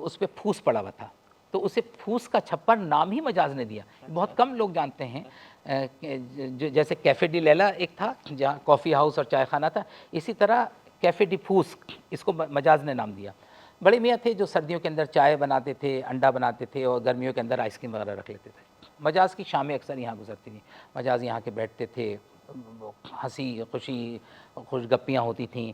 A: اس پہ پھوس پڑا ہوا تھا، تو اسے پھوس کا چھپر نام ہی مجاز نے دیا۔ بہت کم لوگ جانتے ہیں جیسے کیفے ڈی لیلا ایک تھا جہاں کافی ہاؤس اور چائے خانہ تھا، اسی طرح کیفے ڈی پھوس اس کو مجاز نے نام دیا۔ بڑے میاں تھے جو سردیوں کے اندر چائے بناتے تھے، انڈا بناتے تھے، اور گرمیوں کے اندر آئس کریم وغیرہ رکھ لیتے تھے۔ مجاز کی شامیں اکثر یہاں گزرتی تھیں، مجاز یہاں کے بیٹھتے تھے، ہنسی خوشی خوش گپیاں ہوتی تھیں،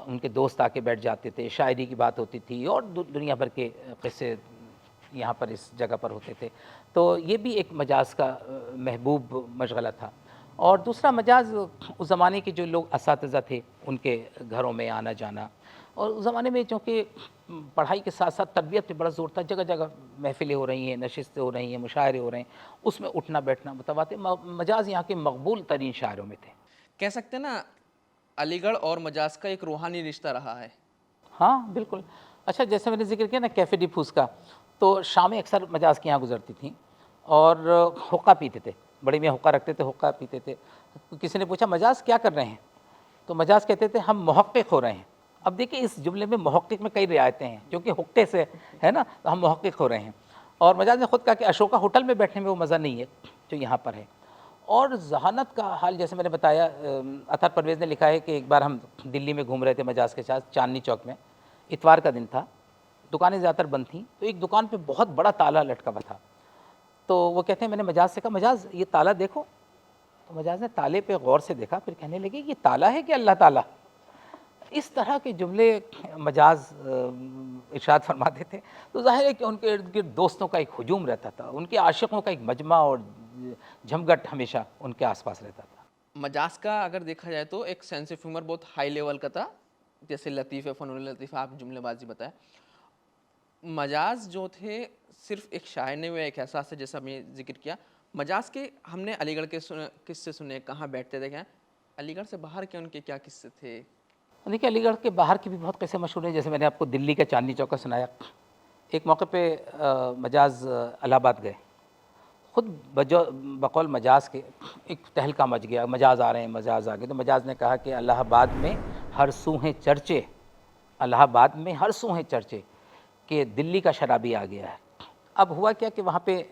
A: ان کے دوست آ کے بیٹھ جاتے تھے، شاعری کی بات ہوتی تھی، اور دنیا بھر کے قصے یہاں پر اس جگہ پر ہوتے تھے۔ تو یہ بھی ایک مجاز کا محبوب مشغلہ تھا۔ اور دوسرا مجاز اس زمانے کے جو لوگ اساتذہ تھے ان کے گھروں میں آنا جانا، اور اس زمانے میں چونکہ پڑھائی کے ساتھ ساتھ تربیت پہ بڑا زور تھا، جگہ جگہ محفلیں ہو رہی ہیں، نشستیں ہو رہی ہیں، مشاعرے ہو رہے ہیں، اس میں اٹھنا بیٹھنا متواتر، مجاز یہاں کے مقبول ترین شاعروں میں تھے۔
B: کہہ سکتے ہیں نا علی گڑھ اور مجاز کا ایک روحانی رشتہ رہا ہے۔
A: ہاں بالکل۔ اچھا، جیسے میں نے ذکر کیا نا کیفے ڈی پھوس کا، تو شامیں اکثر مجاز کے یہاں گزرتی تھیں، اور حقہ پیتے تھے، بڑے میاں حقہ رکھتے تھے، حقہ پیتے تھے۔ کسی نے پوچھا مجاز کیا کر رہے ہیں، تو مجاز کہتے تھے ہم محقق ہو رہے ہیں۔ اب دیکھیں اس جملے میں محقق میں کئی رعایتیں ہیں، کیونکہ حقے سے ہے نا، تو ہم محقق ہو رہے ہیں۔ اور مجاز نے خود کہا کہ اشوکا ہوٹل میں بیٹھنے میں وہ مزہ نہیں ہے جو یہاں پر ہے۔ اور ذہانت کا حال جیسے میں نے بتایا، اطہر پرویز نے لکھا ہے کہ ایک بار ہم دلی میں گھوم رہے تھے مجاز کے ساتھ، چاندنی چوک میں، اتوار کا دن تھا، دکانیں زیادہ تر بند تھیں، تو ایک دکان پہ بہت بڑا تالا لٹکا ہوا تھا۔ تو وہ کہتے ہیں میں نے مجاز سے کہا مجاز یہ تالا دیکھو، تو مجاز نے تالے پہ غور سے دیکھا، پھر کہنے لگے یہ تالا ہے کہ اللہ تعالیٰ؟ اس طرح کے جملے مجاز ارشاد فرماتے تھے۔ تو ظاہر ہے کہ ان کے ارد گرد دوستوں کا ایک ہجوم رہتا تھا، ان کے عاشقوں کا ایک مجمع اور جھمگٹ ہمیشہ ان کے آس پاس رہتا تھا۔
B: مجاز کا اگر دیکھا جائے تو ایک سینس آف ہیومر بہت ہائی لیول کا تھا، جیسے لطیفہ، فنون لطیفہ آپ جملے بازی بتائیں۔ مجاز جو تھے صرف ایک شاعر نے ہوئے ایک احساس ہے، جیسا ہم نے ذکر کیا۔ مجاز کے ہم نے علی گڑھ کے قصے سنے، کہاں بیٹھتے تھے، کیا علی گڑھ سے باہر کے ان کے کیا قصے تھے؟
A: دیکھیے علی گڑھ کے باہر کے بھی بہت قصے مشہور ہیں، جیسے میں نے آپ کو دلی کا چاندنی چوک کا سنایا۔ ایک موقع پہ مجاز الہ آباد گئے، خود بقول مجاز کے ایک تہلکہ مچ گیا، مجاز آ رہے ہیں، مجاز آ گئے، تو مجاز نے کہا کہ الہ آباد میں ہر سو ہیں چرچے، الہ آباد میں ہر سو ہیں چرچے کہ دلی کا شرابی آ گیا ہے۔ اب ہوا کیا کہ وہاں پہ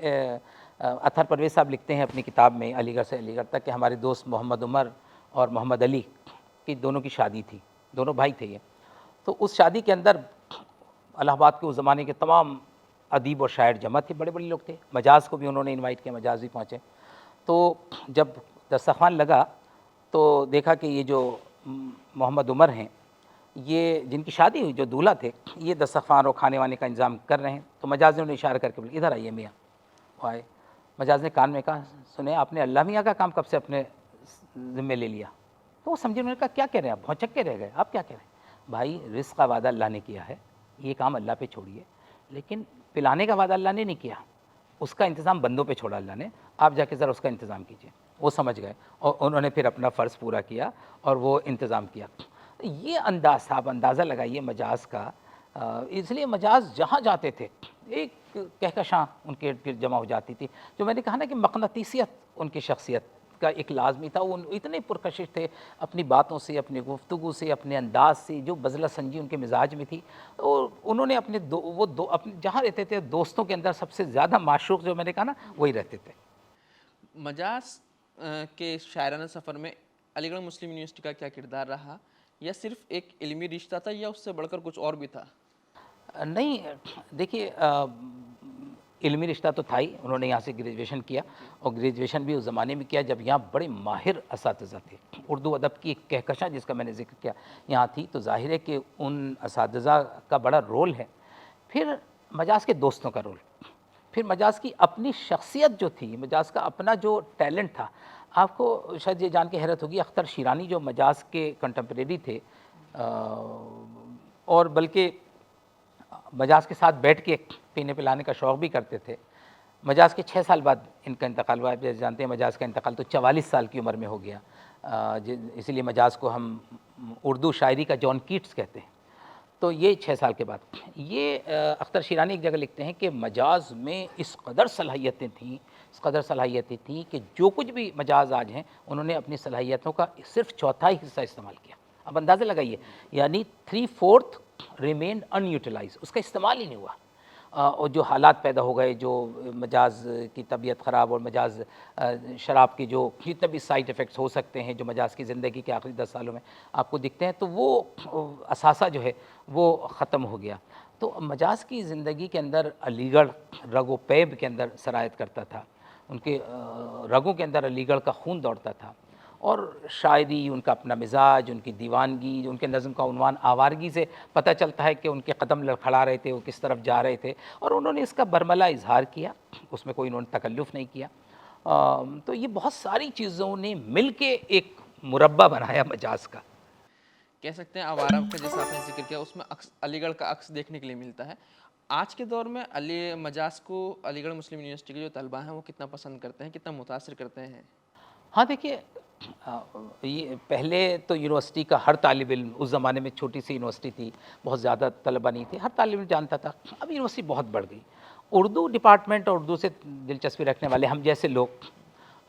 A: اطہر پرویز صاحب لکھتے ہیں اپنی کتاب میں علی گڑھ سے علی گڑھ تک کہ ہمارے دوست محمد عمر اور محمد علی کی دونوں کی شادی تھی، دونوں بھائی تھے یہ۔ تو اس شادی کے اندر الہ آباد کے اس زمانے کے تمام ادیب اور شاعر جمع تھے، بڑے بڑے لوگ تھے، مجاز کو بھی انہوں نے انوائٹ کیا، مجاز بھی پہنچے۔ تو جب دسترخوان لگا تو دیکھا کہ یہ جو محمد عمر ہیں، یہ جن کی شادی ہوئی، جو دولہا تھے، یہ دسترخوان اور کھانے وانے کا انتظام کر رہے ہیں۔ تو مجاز نے انہیں اشارہ کر کے بولا ادھر آئیے میاں، وہ آئے۔ مجاز نے کان میں کہا سنیں آپ نے اللہ میاں کا کام کب سے اپنے ذمے لے لیا؟ تو وہ سمجھے، انہوں نے کہا کیا کہہ رہے ہیں آپ، بھونچک کے رہ گئے، آپ کیا کہہ رہے ہیں؟ بھائی رزق کا وعدہ اللہ نے کیا ہے، یہ کام اللہ پہ چھوڑیے، لیکن پلانے کا وعدہ اللہ نے نہیں کیا، اس کا انتظام بندوں پہ چھوڑا اللہ نے، آپ جا کے ذرا اس کا انتظام کیجیے۔ وہ سمجھ گئے اور انہوں نے پھر اپنا فرض پورا کیا اور وہ انتظام کیا۔ یہ انداز تھا، آپ اندازہ لگائیے مجاز کا۔ اس لیے مجاز جہاں جاتے تھے ایک کہکشاں ان کے ارد گرد جمع ہو جاتی تھی۔ جو میں نے کہا نا کہ مقناطیسیت ان کی شخصیت کا ایک لازمی تھا، وہ اتنے پرکشش تھے اپنی باتوں سے، اپنی گفتگو سے، اپنے انداز سے، جو بذلہ سنجی ان کے مزاج میں تھی۔ اور انہوں نے اپنے اپنے جہاں رہتے تھے دوستوں کے اندر سب سے زیادہ معشوق جو میں نے کہا نا وہی رہتے تھے۔
B: مجاز کے شاعرانہ سفر میں علی گڑھ مسلم یونیورسٹی کا کیا کردار رہا، یا صرف ایک علمی رشتہ تھا یا اس سے بڑھ کر کچھ اور بھی تھا؟
A: نہیں دیکھیے، علمی رشتہ تو تھا ہی، انہوں نے یہاں سے گریجویشن کیا، اور گریجویشن بھی اس زمانے میں کیا جب یہاں بڑے ماہر اساتذہ تھے۔ اردو ادب کی ایک کہکشاں جس کا میں نے ذکر کیا یہاں تھی، تو ظاہر ہے کہ ان اساتذہ کا بڑا رول ہے۔ پھر مجاز کے دوستوں کا رول، پھر مجاز کی اپنی شخصیت جو تھی، مجاز کا اپنا جو ٹیلنٹ تھا۔ آپ کو شاید یہ جان کے حیرت ہوگی، اختر شیرانی جو مجاز کے کنٹمپریری تھے، اور بلکہ مجاز کے ساتھ بیٹھ کے پینے پلانے کا شوق بھی کرتے تھے، مجاز کے 6 سال بعد ان کا انتقال ہوا۔ جیسے جانتے ہیں مجاز کا انتقال تو 44 سال کی عمر میں ہو گیا، اسی لیے مجاز کو ہم اردو شاعری کا جان کیٹس کہتے ہیں۔ تو یہ 6 سال کے بعد یہ اختر شیرانی ایک جگہ لکھتے ہیں کہ مجاز میں اس قدر صلاحیتیں تھیں کہ جو کچھ بھی مجاز آج ہیں انہوں نے اپنی صلاحیتوں کا صرف چوتھائی حصہ استعمال کیا. اب اندازہ لگائیے، یعنی 3/4 ریمینڈ ان یوٹیلائز، اس کا استعمال ہی نہیں ہوا. اور جو حالات پیدا ہو گئے، جو مجاز کی طبیعت خراب اور مجاز شراب کی جو جتنے بھی سائیڈ ایفیکٹس ہو سکتے ہیں جو مجاز کی زندگی کے آخری 10 سالوں میں آپ کو دکھتے ہیں، تو وہ اثاثہ جو ہے وہ ختم ہو گیا. تو مجاز کی زندگی کے اندر علی گڑھ رگ و پیب کے اندر سرایت کرتا تھا، ان کے رگوں کے اندر علی گڑھ کا خون دوڑتا تھا، اور شاعری، ان کا اپنا مزاج، ان کی دیوانگی، ان کے نظم کا عنوان آوارگی سے پتہ چلتا ہے کہ ان کے قدم لڑکھڑا رہے تھے، وہ کس طرف جا رہے تھے، اور انہوں نے اس کا برملا اظہار کیا، اس میں کوئی انہوں نے تکلف نہیں کیا. تو یہ بہت ساری چیزوں نے مل کے ایک مربع بنایا مجاز کا.
B: کہہ سکتے ہیں آوارہ کا جیسا آپ نے ذکر کیا، اس میں علی گڑھ کا عکس دیکھنے کے لیے ملتا ہے. آج کے دور میں مجاز کو علی گڑھ مسلم یونیورسٹی کے جو طلباء ہیں وہ کتنا پسند کرتے ہیں، کتنا متاثر کرتے ہیں؟
A: ہاں دیکھیے، یہ پہلے تو یونیورسٹی کا ہر طالب علم، اس زمانے میں چھوٹی سی یونیورسٹی تھی، بہت زیادہ طلبہ نہیں تھے، ہر طالب علم جانتا تھا. اب یونیورسٹی بہت بڑھ گئی. اردو ڈپارٹمنٹ اور اردو سے دلچسپی رکھنے والے ہم جیسے لوگ،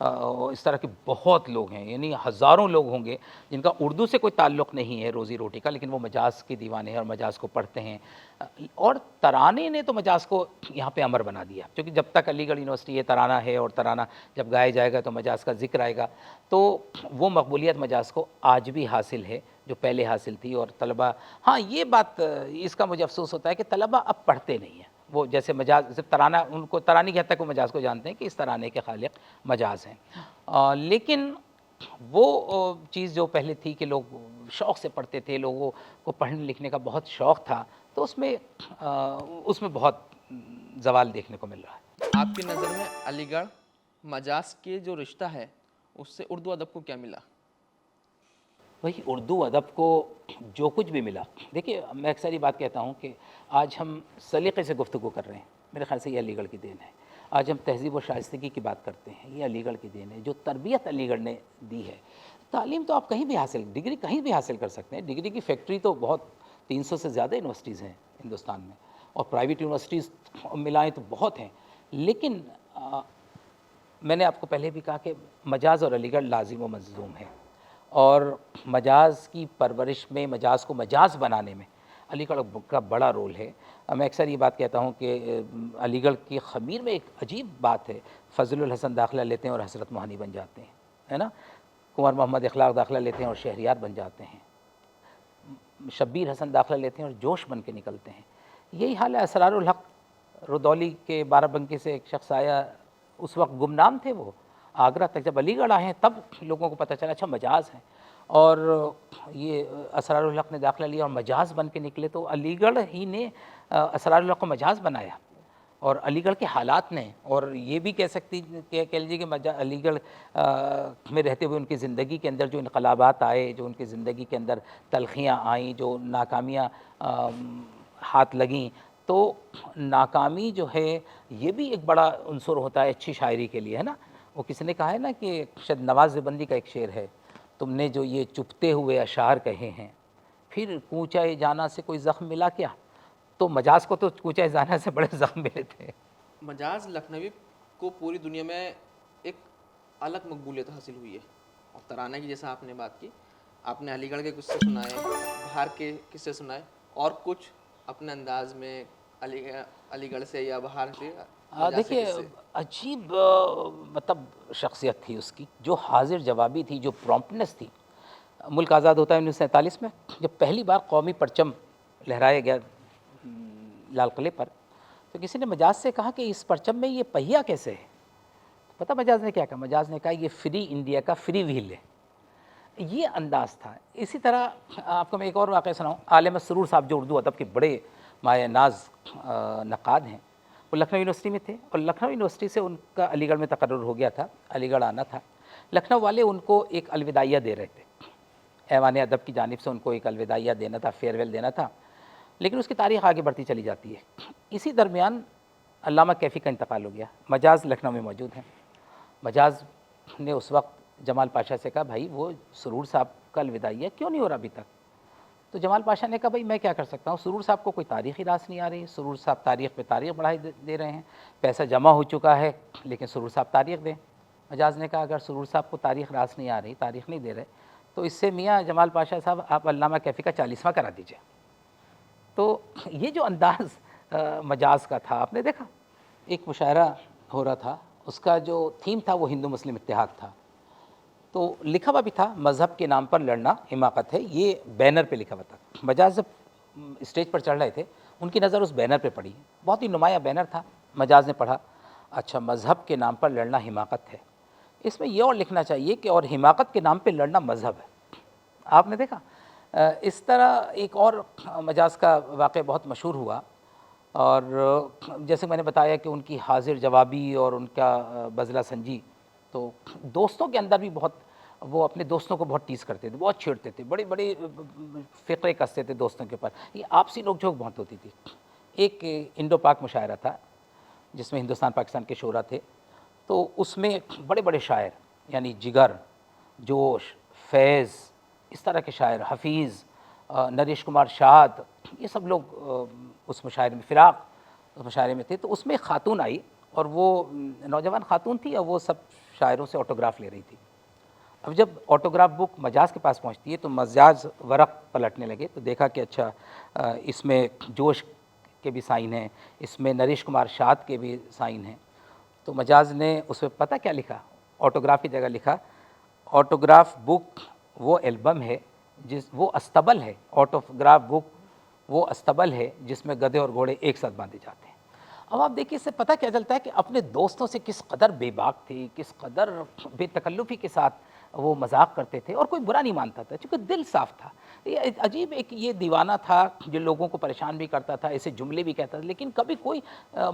A: اس طرح کے بہت لوگ ہیں، یعنی ہزاروں لوگ ہوں گے جن کا اردو سے کوئی تعلق نہیں ہے روزی روٹی کا، لیکن وہ مجاز کے دیوانے ہیں اور مجاز کو پڑھتے ہیں. اور ترانے نے تو مجاز کو یہاں پہ امر بنا دیا، کیونکہ جب تک علی گڑھ یونیورسٹی یہ ترانہ ہے، اور ترانہ جب گایا جائے گا تو مجاز کا ذکر آئے گا، تو وہ مقبولیت مجاز کو آج بھی حاصل ہے جو پہلے حاصل تھی. اور طلبہ، ہاں یہ بات، اس کا مجھے افسوس ہوتا ہے کہ طلبہ اب پڑھتے نہیں ہیں. وہ جیسے مجاز صرف ترانہ، ان کو ترانی کی حد تک وہ مجاز کو جانتے ہیں کہ اس ترانے کے خالق مجاز ہیں. لیکن وہ چیز جو پہلے تھی کہ لوگ شوق سے پڑھتے تھے، لوگوں کو پڑھنے لکھنے کا بہت شوق تھا، تو اس میں بہت زوال دیکھنے کو مل رہا ہے.
B: آپ کی نظر میں علی گڑھ مجاز کے جو رشتہ ہے اس سے اردو ادب کو کیا ملا؟
A: وہی اردو ادب کو جو کچھ بھی ملا. دیکھیے، میں اکثر یہ بات کہتا ہوں کہ آج ہم سلیقے سے گفتگو کر رہے ہیں، میرے خیال سے یہ علی گڑھ کی دین ہے. آج ہم تہذیب و شائستگی کی بات کرتے ہیں، یہ علی گڑھ کی دین ہے. جو تربیت علی گڑھ نے دی ہے، تعلیم تو آپ کہیں بھی حاصل، ڈگری کہیں بھی حاصل کر سکتے ہیں. ڈگری کی فیکٹری تو بہت 300 سے زیادہ یونیورسٹیز ہیں ہندوستان میں، اور پرائیویٹ یونیورسٹیز ملائیں تو بہت ہیں. لیکن میں نے آپ کو پہلے بھی کہا کہ مجاز اور علی گڑھ لازم و ملزوم ہے، اور مجاز کی پرورش میں، مجاز کو مجاز بنانے میں علی گڑھ کا بڑا رول ہے. میں اکثر یہ بات کہتا ہوں کہ علی گڑھ کی خمیر میں ایک عجیب بات ہے، فضل الحسن داخلہ لیتے ہیں اور حضرت موہانی بن جاتے ہیں، ہے نا. کنور محمد اخلاق داخلہ لیتے ہیں اور شہریار بن جاتے ہیں. شبیر حسن داخلہ لیتے ہیں اور جوش بن کے نکلتے ہیں. یہی حال ہے اسرار الحق رودولی کے 12 بنکے سے ایک شخص آیا، اس وقت گمنام تھے وہ آگرہ تک، جب علی گڑھ آئے ہیں تب لوگوں کو پتہ چلا اچھا مجاز ہیں. اور یہ اسرار الحق نے داخلہ لیا اور مجاز بن کے نکلے. تو علی گڑھ ہی نے اسرار الحق کو مجاز بنایا، اور علی گڑھ کے حالات نے، اور یہ بھی کہہ لیجیے کہ علی گڑھ میں رہتے ہوئے ان کی زندگی کے اندر جو انقلابات آئے، جو ان کی زندگی کے اندر تلخیاں آئیں، جو ناکامیاں ہاتھ لگیں، تو ناکامی جو ہے یہ بھی ایک بڑا عنصر ہوتا ہے اچھی شاعری کے لیے، ہے نا. وہ کسی نے کہا ہے نا کہ شاید نواز بندی کا ایک شعر ہے، تم نے جو یہ چپتے ہوئے اشعار کہے ہیں، پھر کوچہ جانا سے کوئی زخم ملا کیا. تو مجاز کو تو کوچہ جانا سے بڑے زخم ملے تھے.
B: مجاز لکھنوی کو پوری دنیا میں ایک الگ مقبولیت حاصل ہوئی ہے. اور ترانہ کی جیسا آپ نے بات کی، آپ نے علی گڑھ کے قصے سنائے، باہر کے قصے سنائے، اور کچھ اپنے انداز میں علی گڑھ سے یا باہر سے
A: دیکھیے، عجیب مطلب شخصیت تھی اس کی، جو حاضر جوابی تھی، جو پرومپٹنس تھی. ملک آزاد ہوتا ہے 1947 میں، جب پہلی بار قومی پرچم لہرایا گیا لال قلعے پر، تو کسی نے مجاز سے کہا کہ اس پرچم میں یہ پہیا کیسے ہے. پتہ مجاز نے کیا کہا؟ مجاز نے کہا یہ فری انڈیا کا فری وہیل ہے. یہ انداز تھا. اسی طرح آپ کو میں ایک اور واقعہ سناؤں. عالم مسرور صاحب جو اردو ادب کے بڑے مایہ ناز نقاد ہیں، وہ لکھنؤ یونیورسٹی میں تھے، اور لکھنؤ یونیورسٹی سے ان کا علی گڑھ میں تقرر ہو گیا تھا، علی گڑھ آنا تھا. لکھنؤ والے ان کو ایک الوداعیہ دے رہے تھے، ایوان ادب کی جانب سے ان کو ایک الوداعیہ دینا تھا، فیئر ویل دینا تھا. لیکن اس کی تاریخ آگے بڑھتی چلی جاتی ہے. اسی درمیان علامہ کیفی کا انتقال ہو گیا. مجاز لکھنؤ میں موجود ہیں. مجاز نے اس وقت جمال پاشا سے کہا بھائی وہ سرور صاحب کا الوداعیہ کیوں نہیں ہو رہا ابھی تک. تو جمال پاشا نے کہا بھائی میں کیا کر سکتا ہوں، سرور صاحب کو کوئی تاریخی راس نہیں آ رہی، سرور صاحب تاریخ پہ تاریخ بڑھائی دے رہے ہیں، پیسہ جمع ہو چکا ہے لیکن سرور صاحب تاریخ دیں۔ مجاز نے کہا اگر سرور صاحب کو تاریخ راس نہیں آ رہی، تاریخ نہیں دے رہے، تو اس سے میاں جمال پاشا صاحب آپ علامہ کیفی کا 40واں کرا دیجئے۔ تو یہ جو انداز مجاز کا تھا، آپ نے دیکھا ایک مشاعرہ ہو رہا تھا، اس کا جو تھیم تھا وہ ہندو مسلم اتحاد تھا، تو لکھا ہوا بھی تھا مذہب کے نام پر لڑنا حماقت ہے، یہ بینر پہ لکھا ہوا تھا۔ مجاز جب اسٹیج پر چڑھ رہے تھے ان کی نظر اس بینر پہ پڑی، بہت ہی نمایاں بینر تھا، مجاز نے پڑھا اچھا مذہب کے نام پر لڑنا حماقت ہے، اس میں یہ اور لکھنا چاہیے کہ اور حماقت کے نام پہ لڑنا مذہب ہے۔ آپ نے دیکھا اس طرح ایک اور مجاز کا واقعہ بہت مشہور ہوا، اور جیسے میں نے بتایا کہ ان کی حاضر جوابی اور ان کا بذلہ سنجی، تو دوستوں کے اندر بھی بہت، وہ اپنے دوستوں کو بہت ٹیز کرتے تھے، بہت چھیڑتے تھے، بڑے بڑے فقرے کستے تھے دوستوں کے اوپر، یہ آپسی نوک جھوک بہت ہوتی تھی۔ ایک انڈو پاک مشاعرہ تھا جس میں ہندوستان پاکستان کے شعراء تھے، تو اس میں بڑے بڑے شاعر یعنی جگر، جوش، فیض، اس طرح کے شاعر، حفیظ، نریش کمار شاد، یہ سب لوگ اس مشاعرے میں، فراق اس مشاعرے میں تھے۔ تو اس میں ایک خاتون آئی اور وہ نوجوان خاتون تھی اور وہ سب شاعروں سے آٹوگراف لے رہی تھی۔ اب جب آٹوگراف بک مجاز کے پاس پہنچتی ہے تو مجاز ورق پلٹنے لگے تو دیکھا کہ اچھا اس میں جوش کے بھی سائن ہیں، اس میں نریش کمار شاد کے بھی سائن ہیں، تو مجاز نے اس پہ پتہ کیا لکھا، آٹوگراف کی جگہ لکھا آٹوگراف بک وہ البم ہے وہ استبل ہے، آٹوگراف بک وہ استبل ہے جس میں گدھے اور گھوڑے ایک ساتھ باندھے جاتے ہیں۔ اب آپ دیکھیے اس سے پتہ کیا چلتا ہے کہ اپنے دوستوں سے کس قدر بے باک تھے، کس قدر بے تکلفی کے ساتھ وہ مذاق کرتے تھے اور کوئی برا نہیں مانتا تھا چونکہ دل صاف تھا۔ یہ عجیب ایک یہ دیوانہ تھا جو لوگوں کو پریشان بھی کرتا تھا، ایسے جملے بھی کہتا تھا، لیکن کبھی کوئی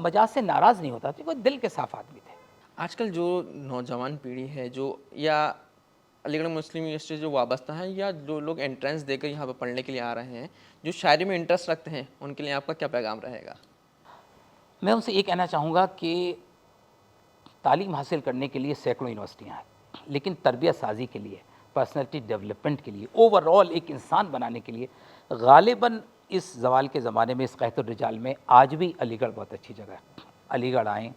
A: مجاز سے ناراض نہیں ہوتا تھا کیونکہ دل کے صاف آدمی تھے۔
B: آج کل جو نوجوان پیڑھی ہے جو یا علی گڑھ مسلم یونیورسٹی جو وابستہ ہیں یا جو لوگ انٹرنس دے کر یہاں پہ پڑھنے کے لیے آ رہے ہیں، جو شاعری میں انٹرسٹ رکھتے ہیں، ان کے لیے آپ کا کیا پیغام رہے گا؟
A: میں ان سے یہ کہنا چاہوں گا کہ تعلیم حاصل کرنے کے لیے سینکڑوں یونیورسٹیاں ہیں، لیکن تربیت سازی کے لیے، پرسنالٹی ڈیولپمنٹ کے لیے، اوور آل ایک انسان بنانے کے لیے غالباً اس زوال کے زمانے میں، اس قحط الرجال میں آج بھی علی گڑھ بہت اچھی جگہ ہے۔ علی گڑھ آئیں،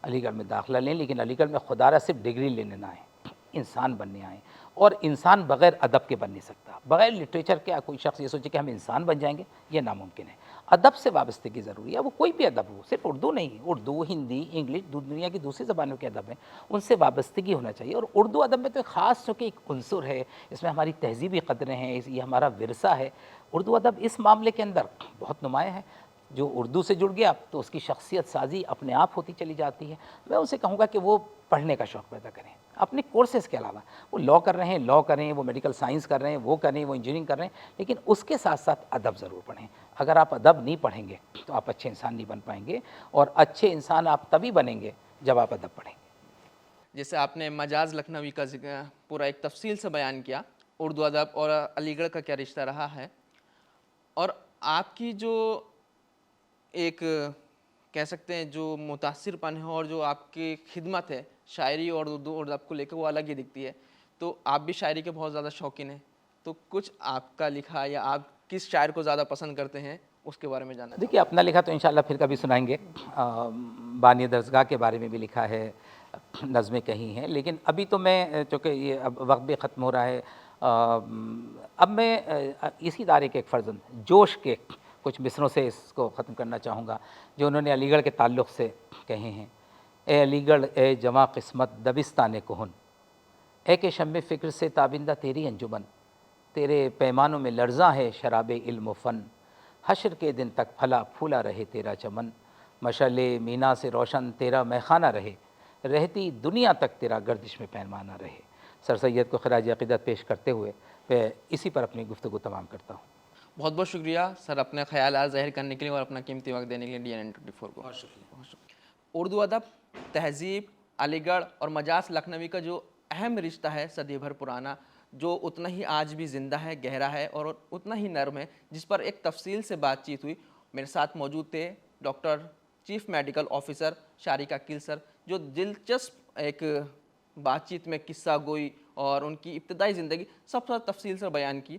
A: علی گڑھ میں داخلہ لیں، لیکن علی گڑھ میں خدا را صرف ڈگری لینے نہ آئیں، انسان بننے آئیں، اور انسان بغیر ادب کے بن نہیں سکتا، بغیر لٹریچر کے کوئی شخص یہ سوچے کہ ہم انسان بن جائیں گے، یہ ناممکن ہے۔ ادب سے وابستگی ضروری ہے، وہ کوئی بھی ادب ہو، صرف اردو نہیں، اردو، ہندی، انگلش، دنیا کی دوسری زبانوں کے ادب ہیں، ان سے وابستگی ہونا چاہیے۔ اور اردو ادب میں تو ایک خاص چونکہ ایک عنصر ہے، اس میں ہماری تہذیبی قدریں ہیں، یہ ہمارا ورثہ ہے۔ اردو ادب اس معاملے کے اندر بہت نمایاں ہے، جو اردو سے جڑ گیا تو اس کی شخصیت سازی اپنے آپ ہوتی چلی جاتی ہے۔ میں اسے کہوں گا کہ وہ پڑھنے کا شوق پیدا کریں، اپنے کورسز کے علاوہ، وہ لاء کر رہے ہیں لاء کریں، وہ میڈیکل سائنس کر رہے ہیں وہ کریں، وہ انجینئرنگ کر رہے ہیں، لیکن اس کے ساتھ ساتھ ادب ضرور پڑھیں۔ اگر آپ ادب نہیں پڑھیں گے تو آپ اچھے انسان نہیں بن پائیں گے، اور اچھے انسان آپ تبھی بنیں گے جب آپ ادب پڑھیں گے۔
B: جیسے آپ نے مجاز لکھنوی کا ذکر پورا ایک تفصیل سے بیان کیا، اردو ادب اور علی گڑھ کا کیا رشتہ رہا ہے، اور آپ کی جو ایک کہہ سکتے ہیں جو متاثر پن ہے اور جو آپ کی خدمت ہے شاعری اور اردو اور ادب کو لے کے، وہ الگ ہی دکھتی ہے۔ تو آپ بھی شاعری کے بہت زیادہ شوقین ہیں، تو کچھ آپ کا لکھا یا آپ کس شاعر کو زیادہ پسند کرتے ہیں اس کے بارے میں جاننا چاہوں
A: دیکھیے اپنا لکھا تو انشاءاللہ پھر کبھی سنائیں گے، بانی درسگاہ کے بارے میں بھی لکھا ہے، نظمیں کہیں ہیں، لیکن ابھی تو میں چونکہ یہ اب وقت بھی ختم ہو رہا ہے، اب میں اسی ادارے کے ایک فرزند جوش کے کچھ مصروں سے اس کو ختم کرنا چاہوں گا جو انہوں نے علی گڑھ کے تعلق سے کہے ہیں۔ اے علی گڑھ اے جواں قسمت دبستان کہن، اے کہ شم فکر سے تابندہ تیری انجمن، تیرے پیمانوں میں لرزاں ہے شراب علم و فن، حشر کے دن تک پھلا پھولا رہے تیرا چمن، مشعل مینا سے روشن تیرا میخانہ رہے، رہتی دنیا تک تیرا گردش میں پیمانہ رہے۔ سر سید کو خراج عقیدت پیش کرتے ہوئے میں اسی پر اپنی گفتگو تمام کرتا ہوں۔
B: بہت بہت شکریہ سر اپنے خیالات ظاہر کرنے کے لیے اور اپنا قیمتی وقت دینے کے لیے DN24 کو۔ بہت شکریہ۔ اردو ادب، تہذیب، علی گڑھ اور مجاز لکھنوی کا جو اہم رشتہ ہے صدی بھر پرانا، جو اتنا ہی آج بھی زندہ ہے، گہرا ہے اور اتنا ہی نرم ہے، جس پر ایک تفصیل سے بات چیت ہوئی۔ میرے ساتھ موجود تھے doctor chief medical officer Shariq Aqeel sir, جو دلچسپ ایک بات چیت میں قصہ گوئی اور ان کی ابتدائی زندگی سب سے تفصیل سے بیان کی۔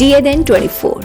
C: DNN24,